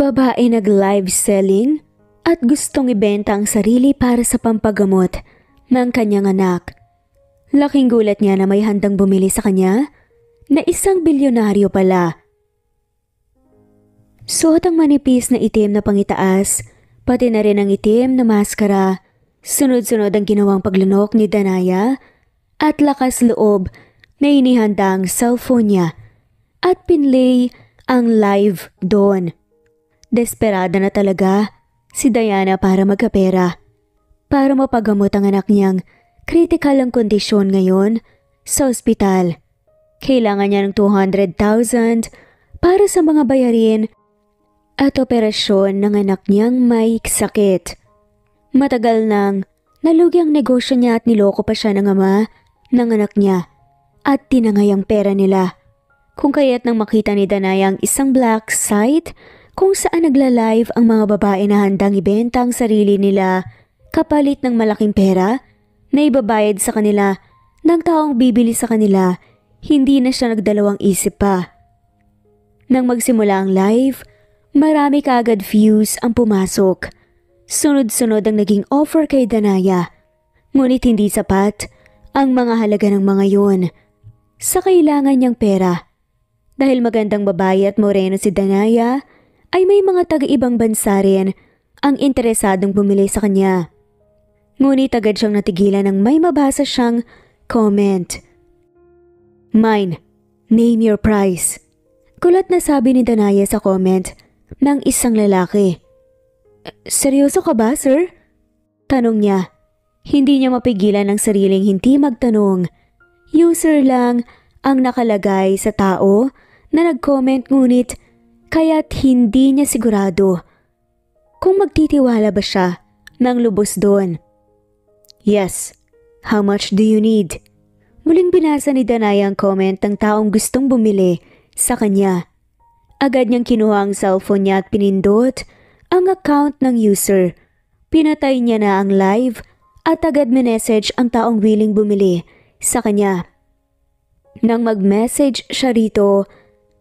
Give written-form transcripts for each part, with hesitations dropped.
Babae nag-live selling at gustong ibenta ang sarili para sa pampagamot ng kanyang anak. Laking gulat niya na may handang bumili sa kanya na isang bilyonaryo pala. Suot ang manipis na itim na pangitaas, pati na rin ang itim na maskara. Sunod-sunod ang ginawang paglunok ni Danaya at lakas loob na inihanda ang cellphone niya at pinlay ang live doon. Desperada na talaga si Diana para magkapera, para mapagamot ang anak niyang critical ang kondisyon ngayon sa ospital. Kailangan niya ng 200,000 para sa mga bayarin at operasyon ng anak niyang may sakit. Matagal nang nalugi ang negosyo niya at niloko pa siya ng ama ng anak niya at tinangay ang pera nila. Kung kaya't nang makita ni Danaya ang isang black site kung saan nagla-live ang mga babae na handang ibenta ang sarili nila kapalit ng malaking pera na ibabayad sa kanila ng taong bibili sa kanila, hindi na siya nagdalawang isip pa. Nang magsimula ang live, marami kaagad views ang pumasok. Sunod-sunod ang naging offer kay Danaya, ngunit hindi sapat ang mga halaga ng mga yun sa kailangan niyang pera. Dahil magandang babae at moreno si Danaya, ay may mga taga-ibang bansa rin ang interesadong bumili sa kanya. Ngunit agad siyang natigilan nang may mabasa siyang comment. "Mine, name your price." Kulat na sabi ni Danaya sa comment ng isang lalaki. "Seryoso ka ba, sir?" Tanong niya. Hindi niya mapigilan ang sariling hindi magtanong. User lang ang nakalagay sa tao na nag-comment, ngunit kaya't hindi niya sigurado kung magtitiwala ba siya ng lubos doon. "Yes, how much do you need?" Muling binasa ni Danaya ang comment ng taong gustong bumili sa kanya. Agad niyang kinuha ang cellphone niya at pinindot ang account ng user. Pinatay niya na ang live at agad minessage ang taong willing bumili sa kanya. Nang mag-message siya rito,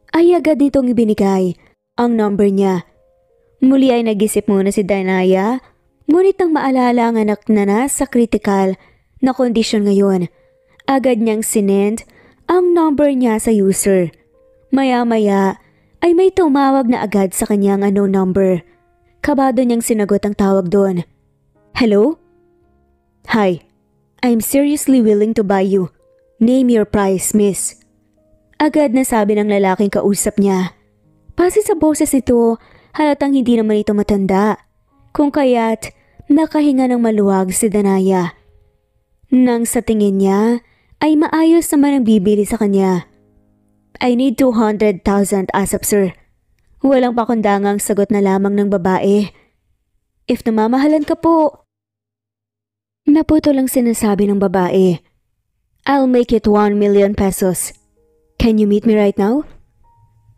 ay agad nitong ibinigay ang number niya. Muli ay nag-isip muna si Danaya, ngunit nang maalala ang anak na nasa critical na kondisyon ngayon, agad niyang sinend ang number niya sa user. Maya-maya ay may tumawag na agad sa kanyang unknown number. Kabado niyang sinagot ang tawag doon. "Hello? Hi, I'm seriously willing to buy you. Name your price, miss." Agad na sabi ng lalaking kausap niya. Base sa boses nito, halatang hindi naman ito matanda. Kung kaya't nakahinga ng maluwag si Danaya. Nang sa tingin niya ay maayos naman ang bibili sa kanya. "I need 200,000 ASAP, sir." Walang pakundangang sagot na lamang ng babae. "If namamahalan ka po." Naputol ang sinasabi ng babae. "I'll make it 1 million pesos. Can you meet me right now?"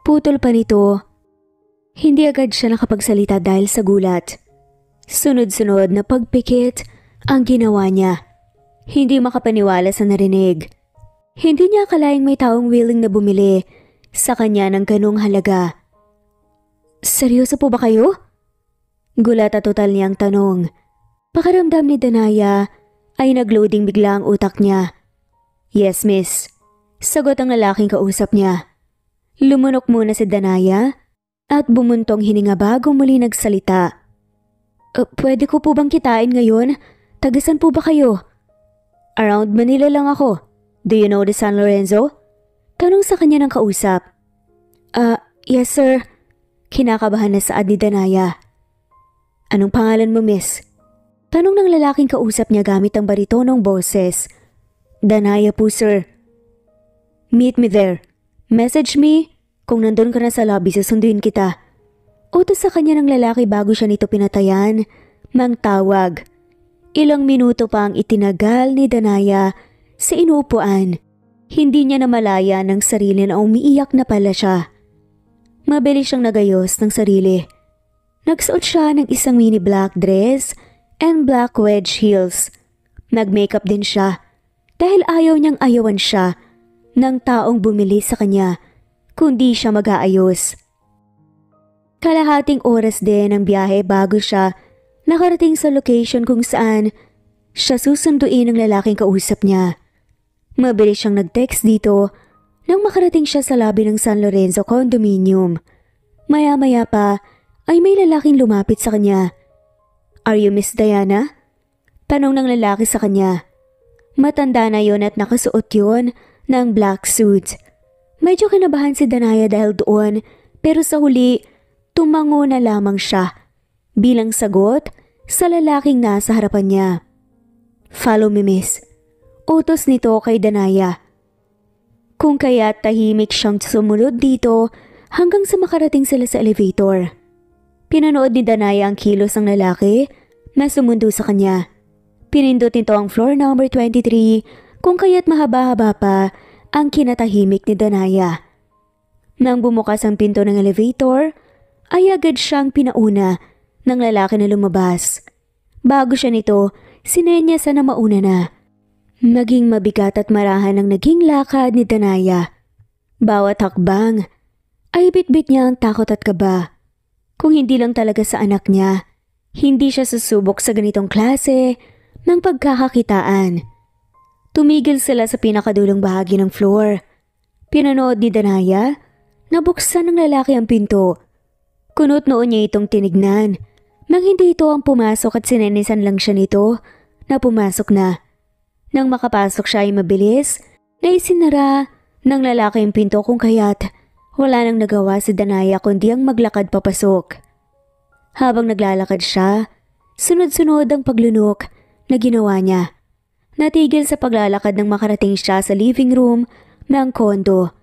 Putol pa nito. Hindi agad siya nakapagsalita dahil sa gulat. Sunod-sunod na pagpikit ang ginawa niya. Hindi makapaniwala sa narinig. Hindi niya akalaing may taong willing na bumili sa kanya ng ganung halaga. "Seryoso po ba kayo?" Gulat at total niyang tanong. Pakiramdam ni Danaya ay nagloading bigla ang utak niya. "Yes, miss." Sagot ang lalaking kausap niya. Lumunok muna si Danaya at bumuntong hininga bago muli nagsalita. Pwede ko po bang kitain ngayon? Tagasan po ba kayo?" "Around Manila lang ako. Do you know the San Lorenzo?" Tanong sa kanya ng kausap. Yes sir." Kinakabahan na saad ni Danaya. "Anong pangalan mo, miss?" Tanong ng lalaking kausap niya gamit ang baritonong boses. "Danaya po, sir." "Meet me there. Message me. Kung nandun ka na sa lobby, susunduin kita." Utos sa kanya ng lalaki bago siya nito pinatayan ng tawag. Ilang minuto pa ang itinagal ni Danaya sa inuupuan. Hindi niya namalaya ng sarili na umiiyak na pala siya. Mabilis siyang nagayos ng sarili. Nagsuot siya ng isang mini black dress and black wedge heels. Nag-makeup din siya dahil ayaw niyang ayawan siya ng taong bumili sa kanya kundi siya mag-aayos. Kalahating oras din ang biyahe bago siya nakarating sa location kung saan siya susunduin ng lalaking kausap niya. Mabilis siyang nag-text dito nang makarating siya sa lobby ng San Lorenzo condominium. Maya-maya pa ay may lalaking lumapit sa kanya. "Are you Miss Diana?" Tanong ng lalaki sa kanya. Matanda na yon at nakasuot yon ng black suit. Medyo kinabahan si Danaya dahil doon, pero sa huli, tumango na lamang siya bilang sagot sa lalaking nasa harapan niya. "Follow me, miss." Utos nito kay Danaya. Kung kaya tahimik siyang sumunod dito hanggang sa makarating sila sa elevator. Pinanood ni Danaya ang kilos ng lalaki na sumundo sa kanya. Pinindot nito ang floor number 23 kung kaya't mahaba-haba pa ang kinatahimik ni Danaya. Nang bumukas ang pinto ng elevator, ay agad siyang pinauna ng lalaki na lumabas. Bago siya nito, sinenyasan na mauna na. Naging mabigat at marahan ang naging lakad ni Danaya. Bawat hakbang ay bitbit niya ang takot at kaba. Kung hindi lang talaga sa anak niya, hindi siya susubok sa ganitong klase ng pagkakakitaan. Tumigil sila sa pinakadulong bahagi ng floor. Pinanood ni Danaya na buksan ng lalaki ang pinto. Kunot noon niya itong tinignan. Nang hindi ito ang pumasok at sinenisan lang siya nito na pumasok na. Nang makapasok siya ay mabilis na isinara ng lalaki ang pinto kung kaya't wala nang nagawa si Danaya kundi ang maglakad papasok. Habang naglalakad siya, sunod-sunod ang paglunok na ginawa niya. Natigil sa paglalakad nang makarating siya sa living room ng kondo.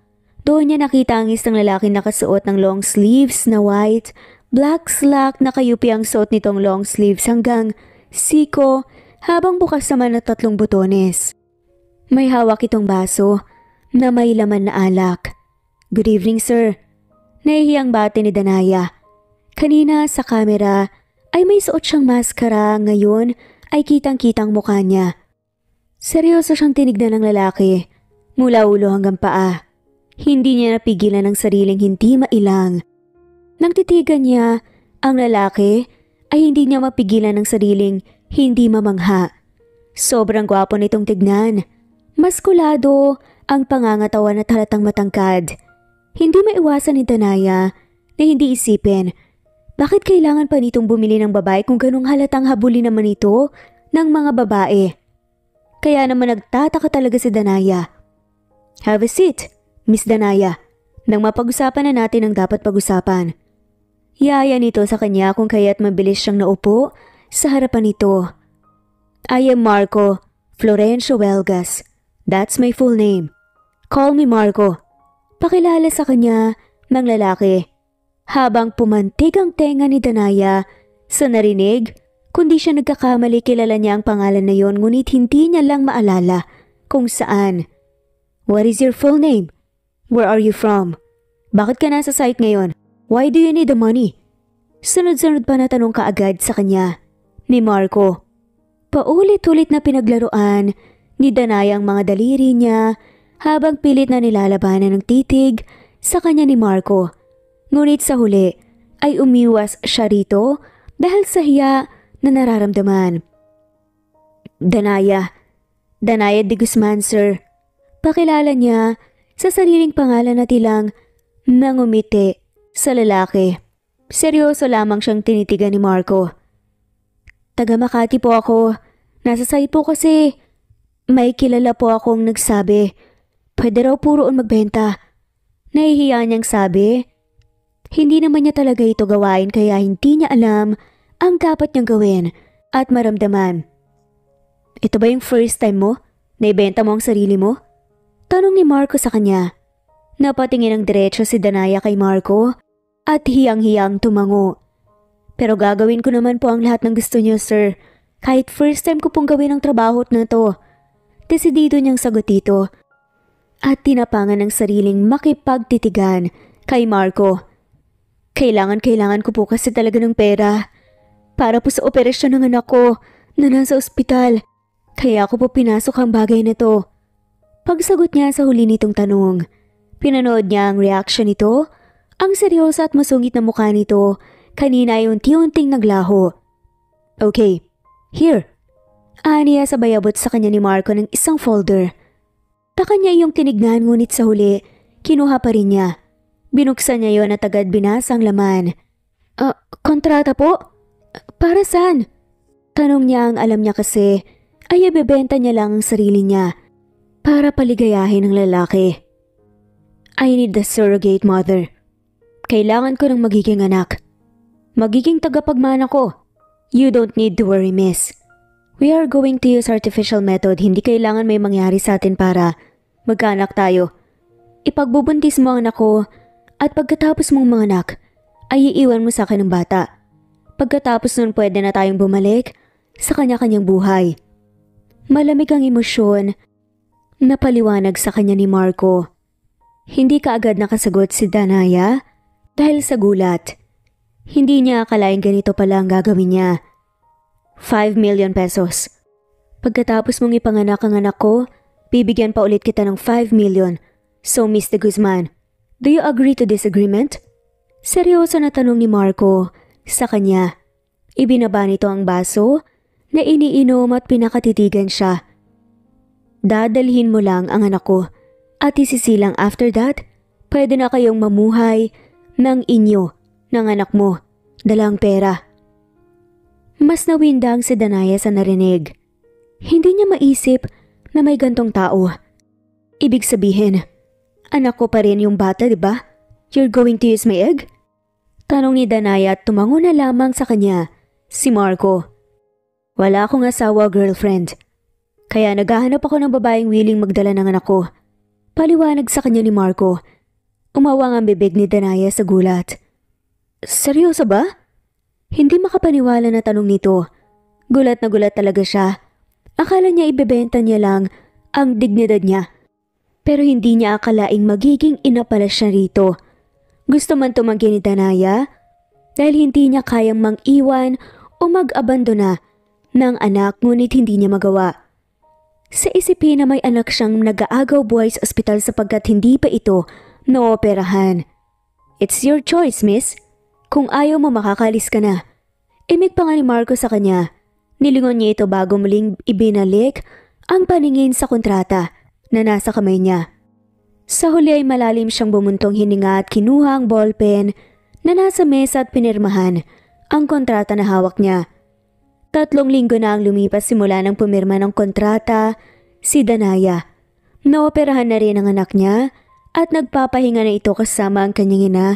Doon niya nakita ang isang lalaki nakasuot ng long sleeves na white, black slack na kayupi ang suot nitong long sleeves hanggang siko habang bukas naman na 3 butones. May hawak itong baso na may laman na alak. "Good evening, sir." Nahihiyang bati ni Danaya. Kanina sa kamera ay may suot siyang maskara, ngayon ay kitang-kitang mukha niya. Seryoso siyang tinignan ng lalaki, mula ulo hanggang paa. Hindi niya napigilan ang sariling hindi mailang. Nang titigan niya ang lalaki, ay hindi niya mapigilan ang sariling hindi mamangha. Sobrang gwapo nitong tignan. Maskulado ang pangangatawan at halatang matangkad. Hindi maiwasan ni Danaya na hindi isipin, bakit kailangan pa nitong bumili ng babae kung ganung halatang habulin naman ito ng mga babae? Kaya naman nagtataka talaga si Danaya. "Have a seat, Miss Danaya, nang mapag-usapan na natin ang dapat pag-usapan." Yaya nito sa kanya kung kaya't mabilis siyang naupo sa harapan nito. "I am Marco Florencio Huelgas. That's my full name. Call me Marco." Pakilala sa kanya ng lalaki. Habang pumantig ang tenga ni Danaya sa narinig, kundi siya nagkakamali, kilala niya ang pangalan na yon ngunit hindi niya lang maalala kung saan. "What is your full name? Where are you from? Bakit ka nasa site ngayon? Why do you need the money?" Sunod-sunod pa na tanong kaagad sa kanya ni Marco. Paulit-ulit na pinaglaruan ni Danaya ang mga daliri niya habang pilit na nilalabanan ng titig sa kanya ni Marco. Ngunit sa huli ay umiwas siya rito dahil sa hiya na nararamdaman. Danaya de Guzman, sir." Pakilala niya sa sariling pangalan na tilang nangumiti sa lalaki. Seryoso lamang siyang tinitigan ni Marco. "Taga Makati po ako. Nasa site po kasi may kilala po akong nagsabi. Pwede raw po roon magbenta." Nahihiya niyang sabi. Hindi naman niya talaga ito gawain kaya hindi niya alam ang dapat niyang gawin at maramdaman. "Ito ba yung first time mo na ibenta mo ang sarili mo?" Tanong ni Marco sa kanya. Napatingin ng diretso si Danaya kay Marco at hiyang-hiyang tumango. "Pero gagawin ko naman po ang lahat ng gusto niyo, sir. Kahit first time ko pong gawin ang trabaho na to." Desidido niyang sagot dito at tinapangan ng sariling makipagtitigan kay Marco. Kailangan ko po kasi talaga ng pera. Para po sa operasyon ng anak ko na nasa ospital. Kaya ako po pinasok ang bagay na to." Pagsagot niya sa huli nitong tanong, pinanood niya ang reaksyon nito Ang seryoso at masungit na mukha nito kanina ay unti-unting naglaho. Okay, here. Aniya sabay abot sa kanya ni Marco ng isang folder. Taka niya iyong tinignan ngunit sa huli, kinuha pa rin niya. Binuksan niya yon at agad binasa ang laman. Kontrata po? Para saan? Tanong niya ang alam niya kasi ay ibebenta niya lang ang sarili niya para paligayahin ng lalaki. I need the surrogate mother. Kailangan ko ng magiging anak. Magiging tagapagmana ko. You don't need to worry, miss. We are going to use artificial method. Hindi kailangan may mangyari sa atin para magkaanak tayo. Ipagbubuntis mo ang anak ko at pagkatapos mong manganak ay iiwan mo sa akin ng bata. Pagkatapos nun pwede na tayong bumalik sa kanya-kanyang buhay. Malamig ang emosyon na paliwanag sa kanya ni Marco. Hindi kaagad nakasagot si Danaya dahil sa gulat. Hindi niya akalaing ganito pala ang gagawin niya. 5 million pesos. Pagkatapos mong ipanganak ang anak ko, bibigyan pa ulit kita ng 5 million. So Mr. Guzman, do you agree to this agreement? Seryoso na tanong ni Marco sa kanya. Ibinaba nito ang baso na iniinom at pinakatitigan siya. Dadalhin mo lang ang anak ko at isisilang after that, pwede na kayong mamuhay ng inyo, ng anak mo, dalang pera. Mas nawindang si Danaya sa narinig. Hindi niya maisip na may gantong tao. Ibig sabihin, anak ko pa rin yung bata, di ba? You're going to use my egg? Tanong ni Danaya at tumango na lamang sa kanya si Marco. Wala akong asawa, girlfriend. Kaya naghahanap ako ng babaeng willing magdala ng anak ko. Paliwanag sa kanya ni Marco. Umawang ang bibig ni Danaya sa gulat. Seryoso ba? Hindi makapaniwala na tanong nito. Gulat na gulat talaga siya. Akala niya ibebenta niya lang ang dignidad niya. Pero hindi niya akalaing magiging ina pala siya rito. Gusto man tumanggi ni Danaya dahil hindi niya kayang mang-iwan o mag-abandona ng anak ngunit hindi niya magawa. Sa isipin na may anak siyang nag-aagaw buhay sa ospital sapagkat hindi pa ito nooperahan. It's your choice, miss. Kung ayaw mo makakalis ka na. Imik pa nga ni Marco sa kanya. Nilingon niya ito bago muling ibinalik ang paningin sa kontrata na nasa kamay niya. Sa huli ay malalim siyang bumuntong hininga at kinuha ang ballpen na nasa mesa at pinirmahan ang kontrata na hawak niya. 3 linggo na ang lumipas simula ng pumirma ng kontrata si Danaya. Naoperahan na rin ang anak niya at nagpapahinga na ito kasama ang kanyang ina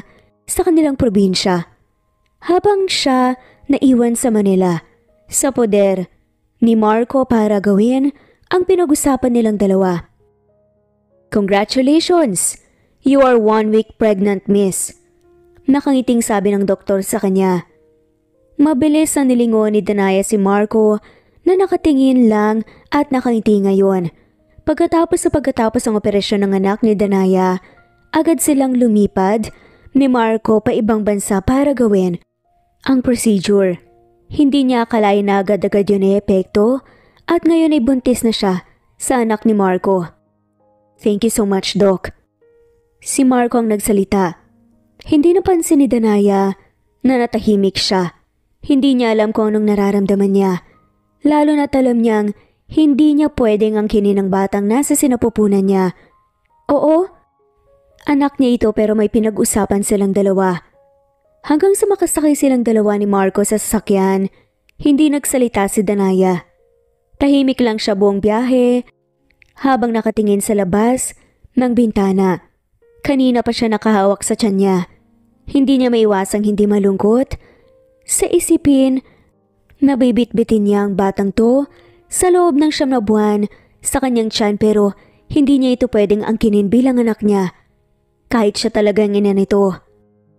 sa kanilang probinsya. Habang siya naiwan sa Manila, sa poder ni Marco para gawin ang pinag-usapan nilang dalawa. Congratulations! You are 1 week pregnant, miss. Nakangiting sabi ng doktor sa kanya. Mabilis na nilingon ni Danaya si Marco na nakatingin lang at nakangiti ngayon. Pagkatapos ang operasyon ng anak ni Danaya, agad silang lumipad ni Marco pa ibang bansa para gawin ang procedure. Hindi niya akalain na agad-agad yun ay epekto at ngayon ay buntis na siya sa anak ni Marco. Thank you so much, Doc. Si Marco ang nagsalita. Hindi napansin ni Danaya na natahimik siya. Hindi niya alam kung anong nararamdaman niya. Lalo na't alam niyang hindi niya pwedeng angkinin ang batang nasa sinapupunan niya. Oo, anak niya ito pero may pinag-usapan silang dalawa. Hanggang sa makasakay silang dalawa ni Marco sa sasakyan, hindi nagsalita si Danaya. Tahimik lang siya buong biyahe habang nakatingin sa labas ng bintana. Kanina pa siya nakahawak sa tiyan niya. Hindi niya maiwasang hindi malungkot sa isipin na bibit-bitin niya ang batang to sa loob ng 9 na buwan sa kanyang tiyan pero hindi niya ito pwedeng angkinin bilang anak niya. Kahit siya talagang ina nito.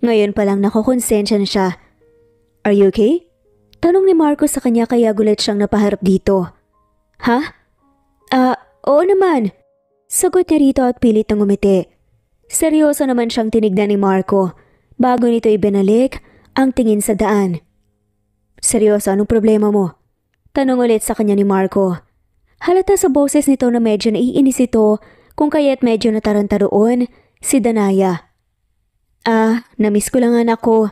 Ngayon pa lang nakokonsensya na siya. Are you okay? Tanong ni Marco sa kanya kaya gulat siyang napaharap dito. Ha? Oo naman. Sagot niya rito at pilit ng umiti. Seryoso naman siyang tinignan ni Marco bago nito ibinalik ang tingin sa daan. Seryoso, anong problema mo? Tanong ulit sa kanya ni Marco. Halata sa boses nito na medyo naiinis ito kung kaya't medyo nataranta roon si Danaya. Namiss ko lang anak ko.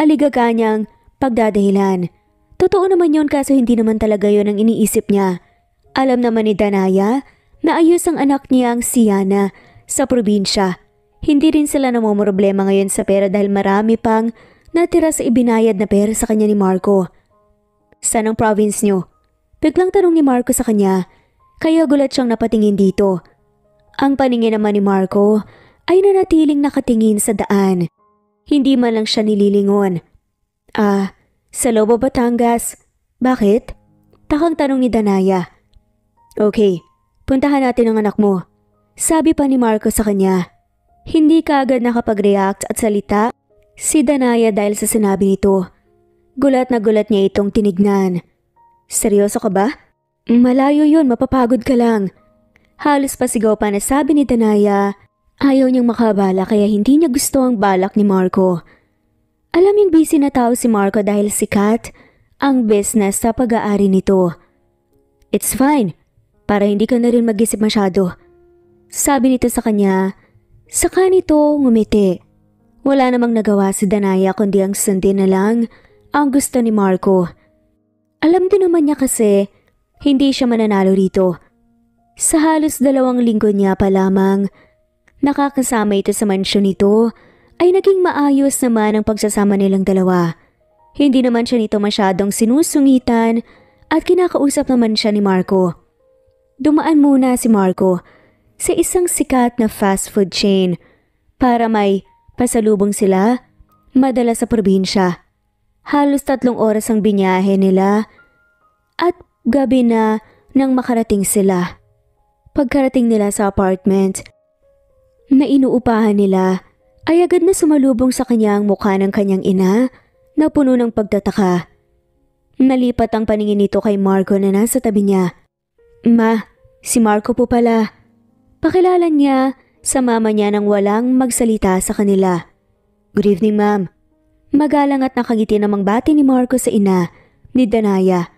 Aligaga niyang pagdadahilan. Totoo naman yon kaso hindi naman talaga yon ang iniisip niya. Alam naman ni Danaya na ayos ang anak niyang si Yana sa probinsya. Hindi rin sila namumroblema ngayon sa pera dahil marami pang natira sa ibinayad na pera sa kanya ni Marco. Saan ang province niyo? Biglang tanong ni Marco sa kanya, kaya gulat siyang napatingin dito. Ang paningin naman ni Marco ay nanatiling nakatingin sa daan. Hindi man lang siya nililingon. Sa Lobo, Batangas. Bakit? Takang tanong ni Danaya. Okay, puntahan natin ang anak mo. Sabi pa ni Marco sa kanya. Hindi kaagad nakapag-react at salita si Danaya dahil sa sinabi nito. Gulat na gulat niya itong tinignan. Seryoso ka ba? Malayo yun, mapapagod ka lang. Halos pasigaw pa na sabi ni Danaya. Ayaw niyang makabala kaya hindi niya gusto ang balak ni Marco. Alam niyang busy na tao si Marco dahil sikat ang business sa pag-aari nito. It's fine, para hindi ka na rin mag-isip masyado. Sabi nito sa kanya, saka nito ngumiti. Wala namang nagawa si Danaya kundi ang sundin na lang ang gusto ni Marco. Alam din naman niya kasi hindi siya mananalo rito. Sa halos 2 linggo niya pa lamang nakakasama ito sa mansyon nito ay naging maayos naman ang pagsasama nilang dalawa. Hindi naman siya nito masyadong sinusungitan at kinakausap naman siya ni Marco. Dumaan muna si Marco sa isang sikat na fast food chain para may pasalubong sila madala sa probinsya. Halos 3 oras ang binyahe nila at gabi na nang makarating sila. Pagkarating nila sa apartment na inuupahan nila ay agad na sumalubong sa kanya ang mukha ng kanyang ina na puno ng pagtataka. Nalipat ang paningin nito kay Marco na nasa tabi niya. Ma, si Marco po pala. Pakilala niya sa mama niya nang walang magsalita sa kanila. Good evening, ma'am. Magalang at nakangiti namang bati ni Marco sa ina ni Danaya.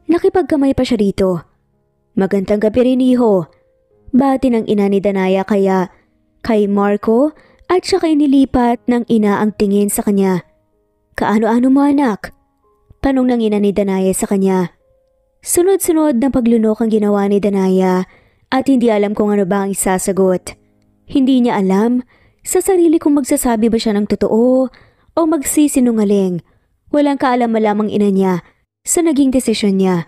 Nakipagkamay pa siya rito. Magandang gabi rin, iho. Bati ng ina ni Danaya kaya kay Marco at siya kay nilipat ng ina ang tingin sa kanya. Kaano-ano mo anak? Tanong ng ina ni Danaya sa kanya. Sunod-sunod ng paglunok ang ginawa ni Danaya at hindi alam kung ano ba ang isasagot. Hindi niya alam sa sarili kung magsasabi ba siya ng totoo o magsisinungaling. Walang kaalam-alamang ina niya sa naging desisyon niya.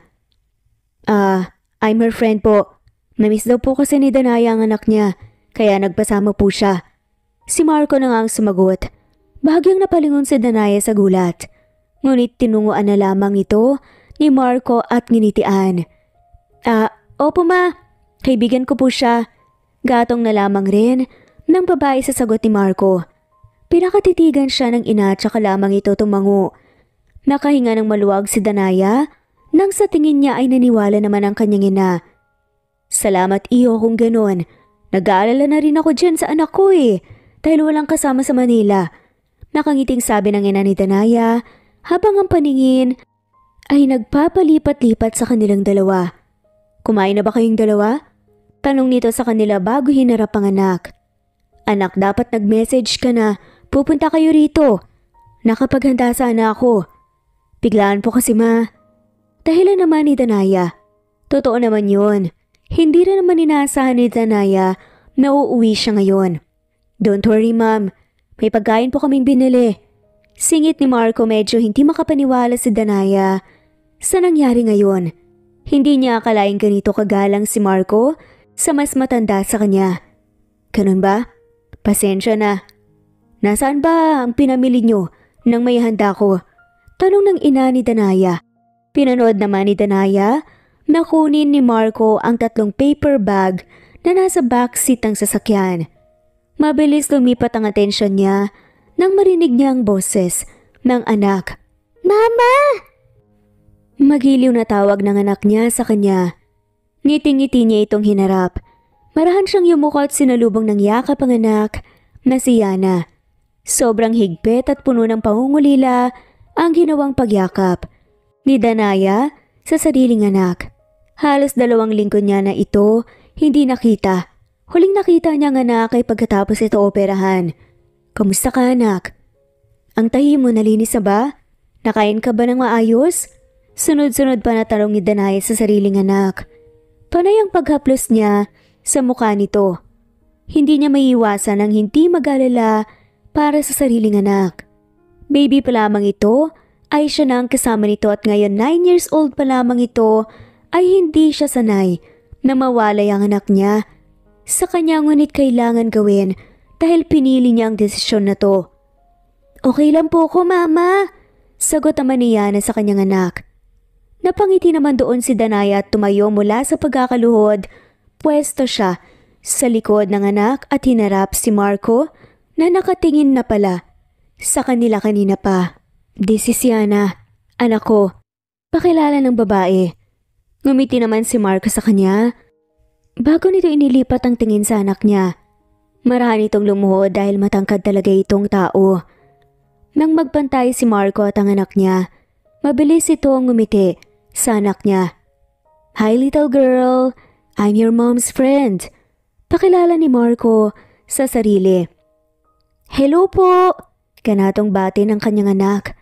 I'm her friend po. Namiss daw po kasi ni Danaya ang anak niya, kaya nagpasama po siya. Si Marco na nga ang sumagot. Bahagyang napalingon si Danaya sa gulat. Ngunit tinunguan na lamang ito ni Marco at nginitian. Opo ma, kaibigan ko po siya. Gatong na lamang rin ng babae sa sagot ni Marco. Pinakatitigan siya ng ina at saka lamang ito tumango. Nakahinga ng maluwag si Danaya nang sa tingin niya ay naniwala naman ang kanyang ina. Salamat iyo kung ganon. Nag-aalala na rin ako dyan sa anak ko dahil walang kasama sa Manila. Nakangiting sabi ng ina ni Danaya habang ang paningin ay nagpapalipat-lipat sa kanilang dalawa. Kumain na ba kayong dalawa? Tanong nito sa kanila bago hinarap ang anak. Anak, dapat nag-message ka na. Pupunta kayo rito. Nakapaghanda sana ako. Biglaan po kasi ma. Dahilan naman ni Danaya. Totoo naman yun. Hindi rin naman inaasahan ni Danaya na uuwi siya ngayon. Don't worry ma'am. May pagkain po kaming binili. Singit ni Marco medyo hindi makapaniwala si Danaya sa nangyari ngayon. Hindi niya akalaing ganito kagalang si Marco sa mas matanda sa kanya. Ganun ba? Pasensya na. Nasaan ba ang pinamili nyo nang may handa ko? Tanong ng ina ni Danaya. Pinanood naman ni Danaya na kunin ni Marco ang 3 paper bag na nasa backseat ng sasakyan. Mabilis lumipat ang atensyon niya nang marinig niya ang boses ng anak. Mama! Magiliw na tawag ng anak niya sa kanya. Ngiting-ngiti niya itong hinarap. Marahan siyang yumuko at sinalubong ng yakap ang anak na si Yana. Sobrang higpit at puno ng pangungulila ang ginawang pagyakap ni Danaya sa sariling anak. Halos 2 linggo niya na ito hindi nakita. Huling nakita niya ang anak ay pagkatapos ito operahan. Kamusta ka anak? Ang tahi mo nalinis na ba? Nakain ka ba ng maayos? Sunod-sunod pa na tanong ni Danaya sa sariling anak. Panay ang paghaplos niya sa mukha nito. Hindi niya maiiwasan ang hindi mag-alala para sa sariling anak. Baby pa lamang ito ay siya na ang kasama nito at ngayon 9 years old pa lamang ito ay hindi siya sanay na mawalay ang anak niya. Sa kanya ngunit kailangan gawin dahil pinili niya ang desisyon na to. Okay lang po ko mama, sagot naman ni Yana sa kanyang anak. Napangiti naman doon si Danaya at tumayo mula sa pagkakaluhod. Pwesto siya sa likod ng anak at hinarap si Marco na nakatingin na pala sa kanila kanina pa. This is Yana, anak ko. Pakilala ng babae. Ngumiti naman si Marco sa kanya. Bago nito inilipat ang tingin sa anak niya. Marahan itong lumuhod dahil matangkad talaga itong tao. Nang magpantay si Marco at ang anak niya, mabilis itong ngumiti sa anak niya. Hi little girl, I'm your mom's friend. Pakilala ni Marco sa sarili. Hello po, kanatong bati ng kanyang anak.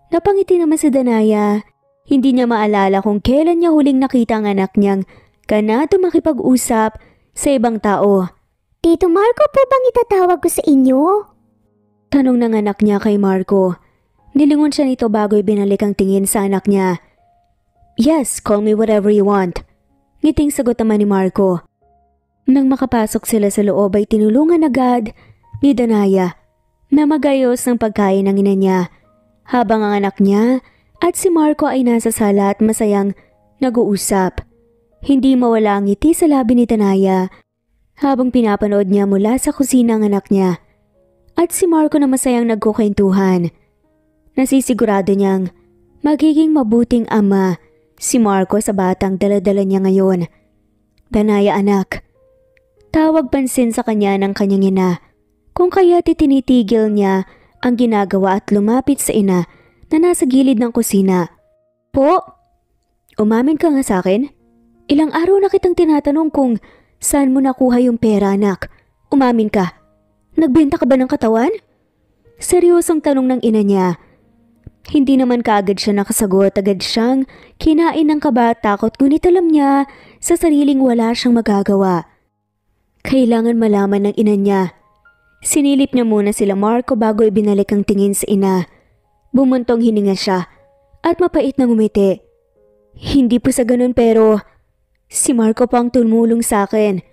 Napangiti naman si Danaya. Hindi niya maalala kung kailan niya huling nakita ang anak niyang kanato makipag-usap sa ibang tao. Tito Marco po bang itatawag ko sa inyo? Tanong ng anak niya kay Marco. Nilingon siya nito bago ibinalik ang tingin sa anak niya. Yes, call me whatever you want. Ngiting sagot naman ni Marco. Nang makapasok sila sa loob ay tinulungan agad ni Danaya na magayos ng pagkain ng ina niya habang ang anak niya at si Marco ay nasa sala at masayang nag-uusap. Hindi mawala ang ngiti sa labi ni Danaya habang pinapanood niya mula sa kusina ang anak niya at si Marco na masayang nagkukwentuhan. Nasisigurado niyang magiging mabuting ama si Marco sa batang daladala niya ngayon. Danaya anak, tawag pansin sa kanya ng kanyang ina kung kaya tinitigil niya ang ginagawa at lumapit sa ina na nasa gilid ng kusina. Po, umamin ka nga sa akin? Ilang araw na kitang tinatanong kung saan mo nakuha yung pera anak. Umamin ka. Nagbenta ka ba ng katawan? Seryosong tanong ng ina niya. Hindi naman kaagad siya nakasagot, agad siyang kinain ng kaba at takot ngunit alam niya sa sariling wala siyang magagawa. Kailangan malaman ng ina niya. Sinilip niya muna sila Marco bago ibinalik ang tingin sa ina. Bumuntong hininga siya at mapait na ngumiti. Hindi po sa ganun pero si Marco pa ang tumulong sa akin.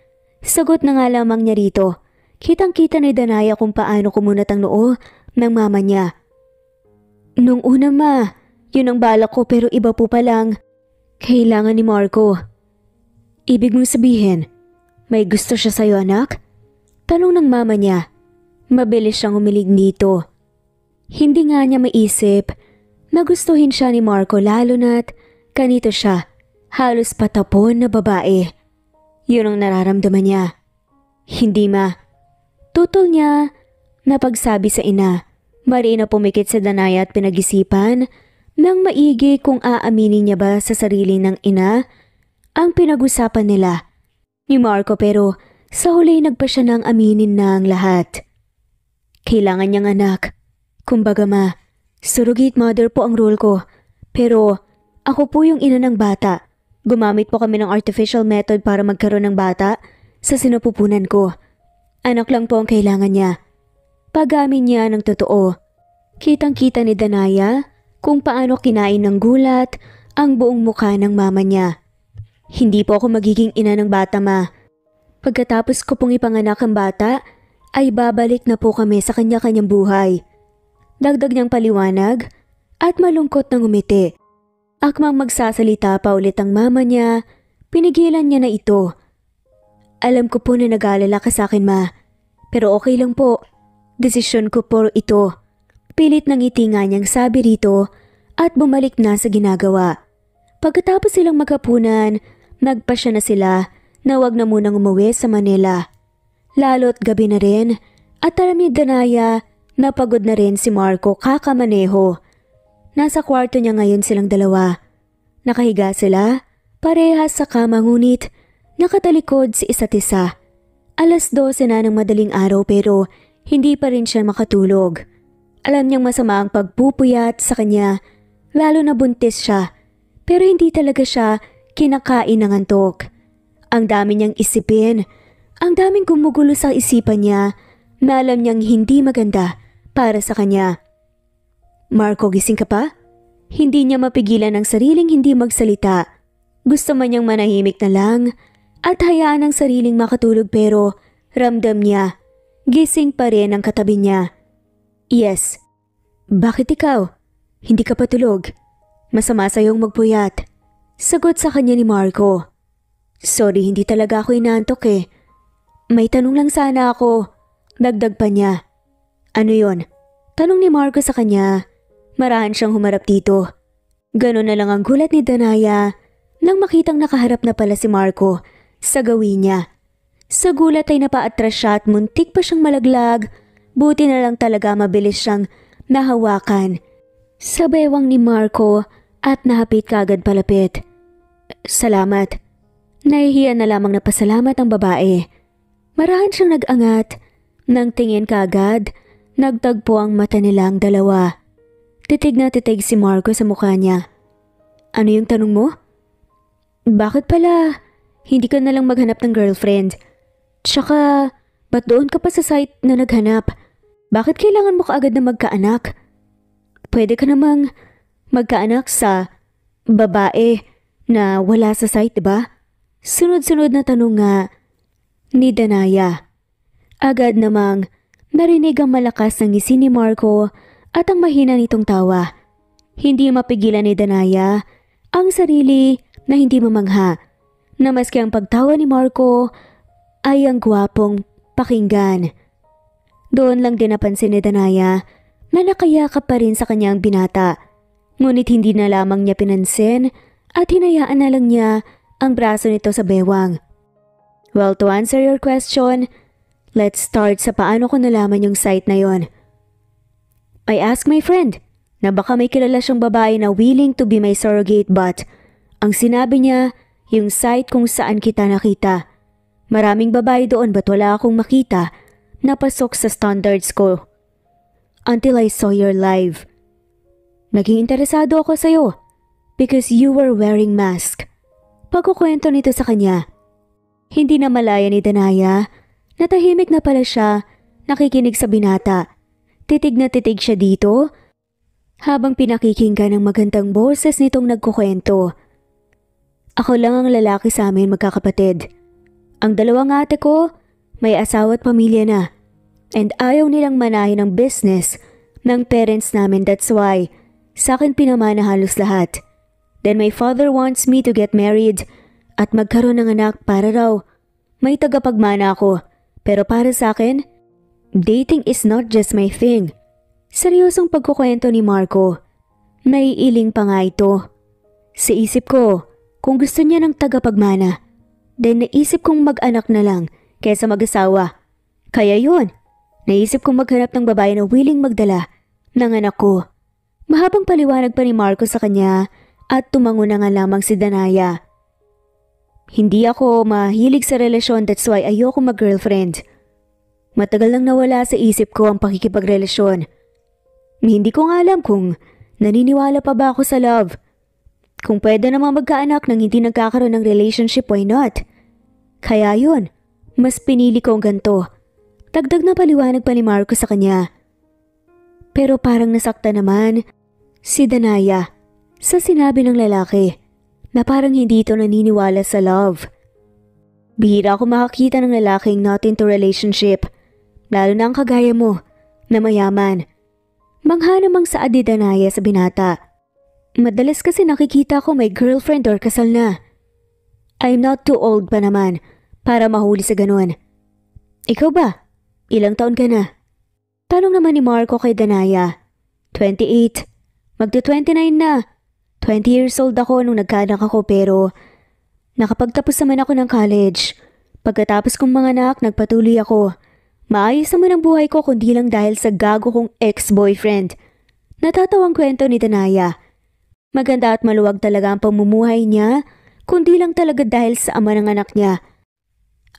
Sagot na nga lamang niya rito. Kitang-kita ni Danaya kung paano kumunat ang noo ng mama niya. Nung una ma, yun ang balak ko pero iba po palang kailangan ni Marco. Ibig mong sabihin, may gusto siya sa'yo anak? Tanong ng mama niya. Mabilis siyang umilig dito. Hindi nga niya maisip na gustuhin siya ni Marco lalo na't kanito siya. Halos patapon na babae. Yun ang nararamdaman niya. Hindi ma. Tutol niya na pagsabi sa ina. Marina pumikit sa Danaya at pinag-isipan nang maigi kung aaminin niya ba sa sarili ng ina ang pinag-usapan nila ni Marco pero sa huli nagpa siya nang aminin na ang lahat. Kailangan niyang anak. Kumbaga ma, surrogate mother po ang role ko. Pero ako po yung ina ng bata. Gumamit po kami ng artificial method para magkaroon ng bata sa sinapupunan ko. Anak lang po ang kailangan niya. Pag-amin niya ng totoo. Kitang-kita ni Danaya kung paano kinain ng gulat ang buong mukha ng mama niya. Hindi po ako magiging ina ng bata ma. Pagkatapos ko pong ipanganak ang bata, ay babalik na po kami sa kanya-kanyang buhay. Dagdag niyang paliwanag at malungkot na ngumiti. Akmang magsasalita pa ulit ang mama niya, pinigilan niya na ito. Alam ko po na nag-aalala ka sa akin ma, pero okay lang po. Desisyon ko po ito. Pilit ng ngiti nga niyang sabi rito at bumalik na sa ginagawa. Pagkatapos silang magkapunan, nagpasya na sila na wag na munang umuwi sa Manila. Lalo't gabi na rin at alam ni Danaya na pagod na rin si Marco kakamaneho. Nasa kwarto niya ngayon silang dalawa. Nakahiga sila, parehas sa kama ngunit nakatalikod si isa't isa. 12:00 na ng madaling araw pero Hindi pa rin siya makatulog. Alam niyang masama ang pagpupuyat sa kanya, lalo na buntis siya. Pero hindi talaga siya kinakain ng antok. Ang dami niyang isipin, ang daming gumugulo sa isipan niya na alam niyang hindi maganda para sa kanya. Marco, gising ka pa? Hindi niya mapigilan ang sariling hindi magsalita. Gusto man niyang manahimik na lang at hayaan ang sariling makatulog pero ramdam niya, gising pa rin ang katabi niya. Yes. Bakit ikaw? Hindi ka pa tulog? Masama sa'yong magpuyat. Sagot sa kanya ni Marco. Sorry, hindi talaga ako inaantok eh. May tanong lang sana ako. Dagdag pa niya. Ano yon? Tanong ni Marco sa kanya. Marahan siyang humarap dito. Ganon na lang ang gulat ni Danaya nang makitang nakaharap na pala si Marco sa gawin niya. Sa gulat ay napaatras siya at muntik pa siyang malaglag. Buti na lang talaga mabilis siyang nahawakan sa bewang ni Marco at nahapit kaagad palapit. Salamat. Nahihiya na lamang napasalamat ang babae. Marahan siyang nag-angat. Nang tingin kaagad, nagtagpo ang mata nilang dalawa. Titig na titig si Marco sa mukha niya. Ano yung tanong mo? Bakit pala hindi ka nalang maghanap ng girlfriend? Tsaka, ba't doon ka pa sa site na naghanap? Bakit kailangan mo kaagad na magkaanak? Pwede ka namang magkaanak sa babae na wala sa site, diba? Sunod-sunod na tanong nga ni Danaya. Agad namang narinig ang malakas ng ngisi ni Marco at ang mahina nitong tawa. Hindi mapigilan ni Danaya ang sarili na hindi mamangha na maski ang pagtawa ni Marco ay ang gwapong pakinggan. Doon lang din napansin ni Danaya na nakayakap pa rin sa kanyang binata. Ngunit hindi na lamang niya pinansin at hinayaan na lang niya ang braso nito sa bewang. Well, to answer your question, let's start sa paano ko nalaman yung site na yon. I asked my friend na baka may kilala siyang babae na willing to be my surrogate but ang sinabi niya yung site kung saan kita nakita. Maraming babae doon but wala akong makita na pasok sa standards ko. Until I saw your live. Naging interesado ako sa'yo because you were wearing mask. Pagkukwento nito sa kanya. Hindi na malaya ni Danaya na tahimik na pala siya nakikinig sa binata. Titig na titig siya dito habang pinakikinggan ng magandang boses nitong nagkukwento. Ako lang ang lalaki sa amin magkakapatid. Ang dalawang ate ko may asawa at pamilya na and ayaw nilang manahin ang business ng parents namin, that's why sa akin pinamana halos lahat. Then my father wants me to get married at magkaroon ng anak para raw may tagapagmana ako. Pero para sa akin, dating is not just my thing. Seryosong pagkukwento ni Marco. Naiiling pa nga ito. Sa isip ko, kung gusto niya ng tagapagmana, then naisip kong mag-anak na lang kaysa mag-asawa. Kaya yun, naisip kong maghanap ng babae na willing magdala ng anak ko. Mahabang paliwanag pa ni Marco sa kanya at tumango na nga lamang si Danaya. Hindi ako mahilig sa relasyon, that's why ayoko mag-girlfriend. Matagal nang nawala sa isip ko ang pakikipagrelasyon. Hindi ko nga alam kung naniniwala pa ba ako sa love. Kung pwede namang magkaanak nang hindi nagkakaroon ng relationship, why not? Kaya yun, mas pinili ko ang ganito. Dagdag na paliwanag pa ni Marco sa kanya. Pero parang nasakta naman si Danaya sa sinabi ng lalaki na parang hindi ito naniniwala sa love. Bihira ako makakita ng lalaking not into relationship, lalo na ang kagaya mo na mayaman. Mangha namang saad ni Danaya sa binata. Madalas kasi nakikita ko may girlfriend or kasal na. I'm not too old pa naman para mahuli sa ganun. Ikaw ba? Ilang taon ka na? Tanong naman ni Marco kay Danaya. 28. Magto-29 na. 20 years old ako nung nagkaanak ako pero nakapagtapos naman ako ng college. Pagkatapos kong manganak, nagpatuloy ako. Maayos naman ang buhay ko kundi lang dahil sa gago kong ex-boyfriend. Natatawang kwento ni Danaya. Maganda at maluwag talaga ang pamumuhay niya kundi lang talaga dahil sa ama ng anak niya.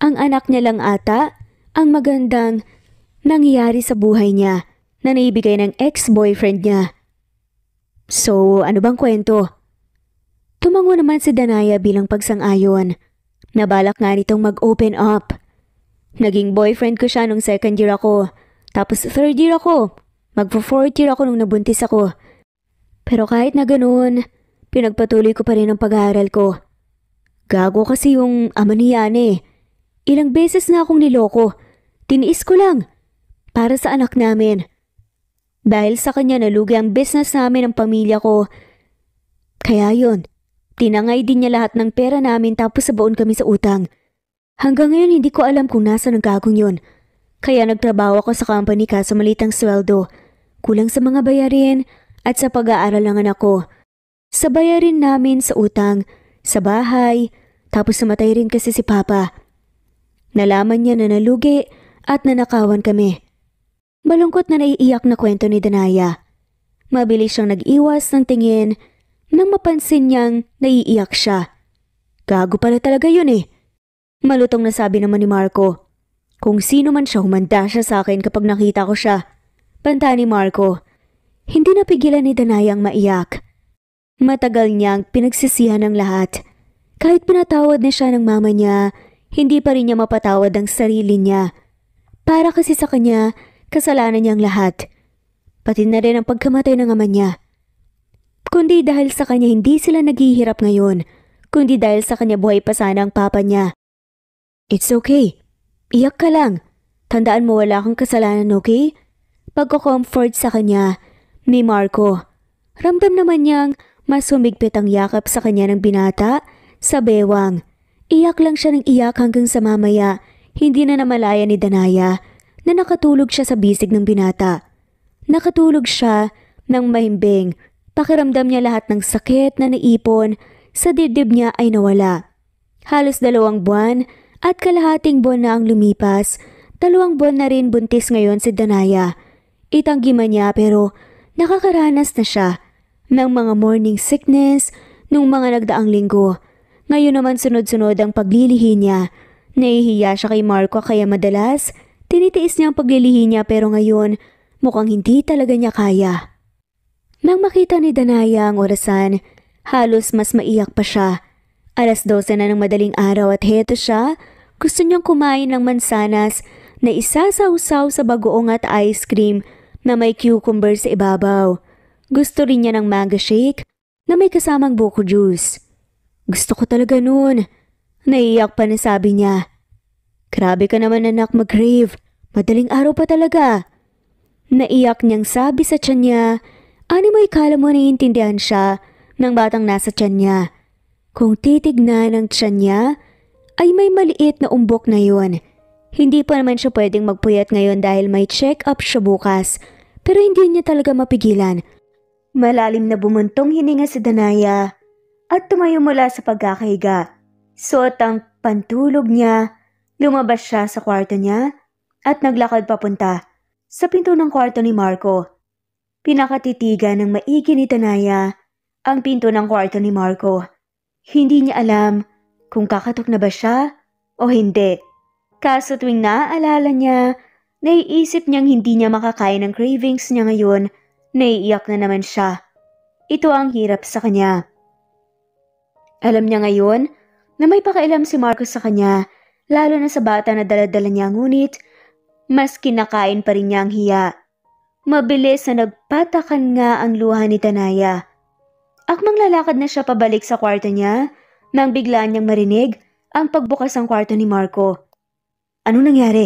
Ang anak niya lang ata ang magandang nangyari sa buhay niya na naibigay ng ex-boyfriend niya. So, ano bang kwento? Tumango naman si Danaya bilang pagsang-ayon. Nabalak nga nitong mag-open up. Naging boyfriend ko siya nung second year ako. Tapos third year ako. Magpo-fourth year ako nung nabuntis ako. Pero kahit na ganoon, pinagpatuloy ko pa rin ang pag-aaral ko. Gago kasi yung ama ni Yane. Ilang beses na akong niloko. Tiniis ko lang. Para sa anak namin. Dahil sa kanya nalugi ang business namin ng pamilya ko. Kaya yun, tinangay din niya lahat ng pera namin tapos sabaon kami sa utang. Hanggang ngayon hindi ko alam kung nasa ng gagong yun. Kaya nagtrabaho ako sa company kaso malitang sweldo. Kulang sa mga bayarin at sa pag-aaral ng anak ko. Sa bayarin namin sa utang, sa bahay, tapos namatay rin kasi si Papa. Nalaman niya na nalugi at nanakawan kami. Malungkot na naiiyak na kwento ni Danaya. Mabilis siyang nag-iwas ng tingin nang mapansin niyang naiiyak siya. Gago pala talaga yun eh. Malutong na sabi naman ni Marco. Kung sino man siya, humanda siya sa akin kapag nakita ko siya. Banta ni Marco. Hindi napigilan ni Danaya ang maiyak. Matagal niyang pinagsisihan ng lahat. Kahit pinatawad na siya ng mama niya, hindi pa rin niya mapatawad ang sarili niya. Para kasi sa kanya, kasalanan niyang lahat. Pati na rin ang pagkamatay ng ama niya. Kundi dahil sa kanya hindi sila naghihirap ngayon, kundi dahil sa kanya buhay pa sana ang papa niya. It's okay. Iyak ka lang. Tandaan mo wala kang kasalanan, okay? Pagko-comfort sa kanya ni Marco. Ramdam naman niyang mas humigpit ang yakap sa kanya ng binata sa bewang. Iyak lang siya ng iyak hanggang sa mamaya, hindi na namalaya ni Danaya na nakatulog siya sa bisig ng binata. Nakatulog siya ng mahimbing. Pakiramdam niya lahat ng sakit na naipon sa dibdib niya ay nawala. Halos 2 buwan at kalahating buwan na ang lumipas. 2 buwan na rin buntis ngayon si Danaya. Itanggi man niya pero nakakaranas na siya ng mga morning sickness nung mga nagdaang linggo. Ngayon naman sunod-sunod ang paglilihi niya. Nahihiya siya kay Marco kaya madalas tinitiis niya ang paglilihi niya pero ngayon mukhang hindi talaga niya kaya. Nang makita ni Danaya ang orasan, halos mas maiyak pa siya. 12:00 na ng madaling araw at heto siya, gusto niyang kumain ng mansanas na isasaw-saw sa bagoong at ice cream na may cucumber sa ibabaw. Gusto rin niya ng mango shake na may kasamang buko juice. Gusto ko talaga noon. Naiiyak pa na sabi niya. Grabe ka naman anak mag-crave. Madaling araw pa talaga. Naiyak niyang sabi sa tiyan niya. Ano may kala mo naiintindihan siya ng batang nasa tiyan niya. Kung titignan ng tiyan niya, ay may maliit na umbok na yun. Hindi pa naman siya pwedeng magpuyat ngayon dahil may check-up siya bukas. Pero hindi niya talaga mapigilan. Malalim na bumuntong hininga si Danaya at tumayo mula sa pagkakahiga. Suot ang pantulog niya, lumabas siya sa kwarto niya at naglakad papunta sa pinto ng kwarto ni Marco. Pinakatitigan ng maigi ni Danaya ang pinto ng kwarto ni Marco. Hindi niya alam kung kakatok na ba siya o hindi. Kaso tuwing naaalala niya, naiisip niyang hindi niya makakain ng cravings niya ngayon, naiiyak na naman siya. Ito ang hirap sa kanya. Alam niya ngayon na may pakailam si Marco sa kanya, lalo na sa bata na daladala niya, ngunit mas kinakain pa rin niya ang hiya. Mabilis na nagpatakan nga ang luha ni Danaya. Akmang lalakad na siya pabalik sa kwarto niya nang biglaan niyang marinig ang pagbukas ng kwarto ni Marco. Anong nangyari?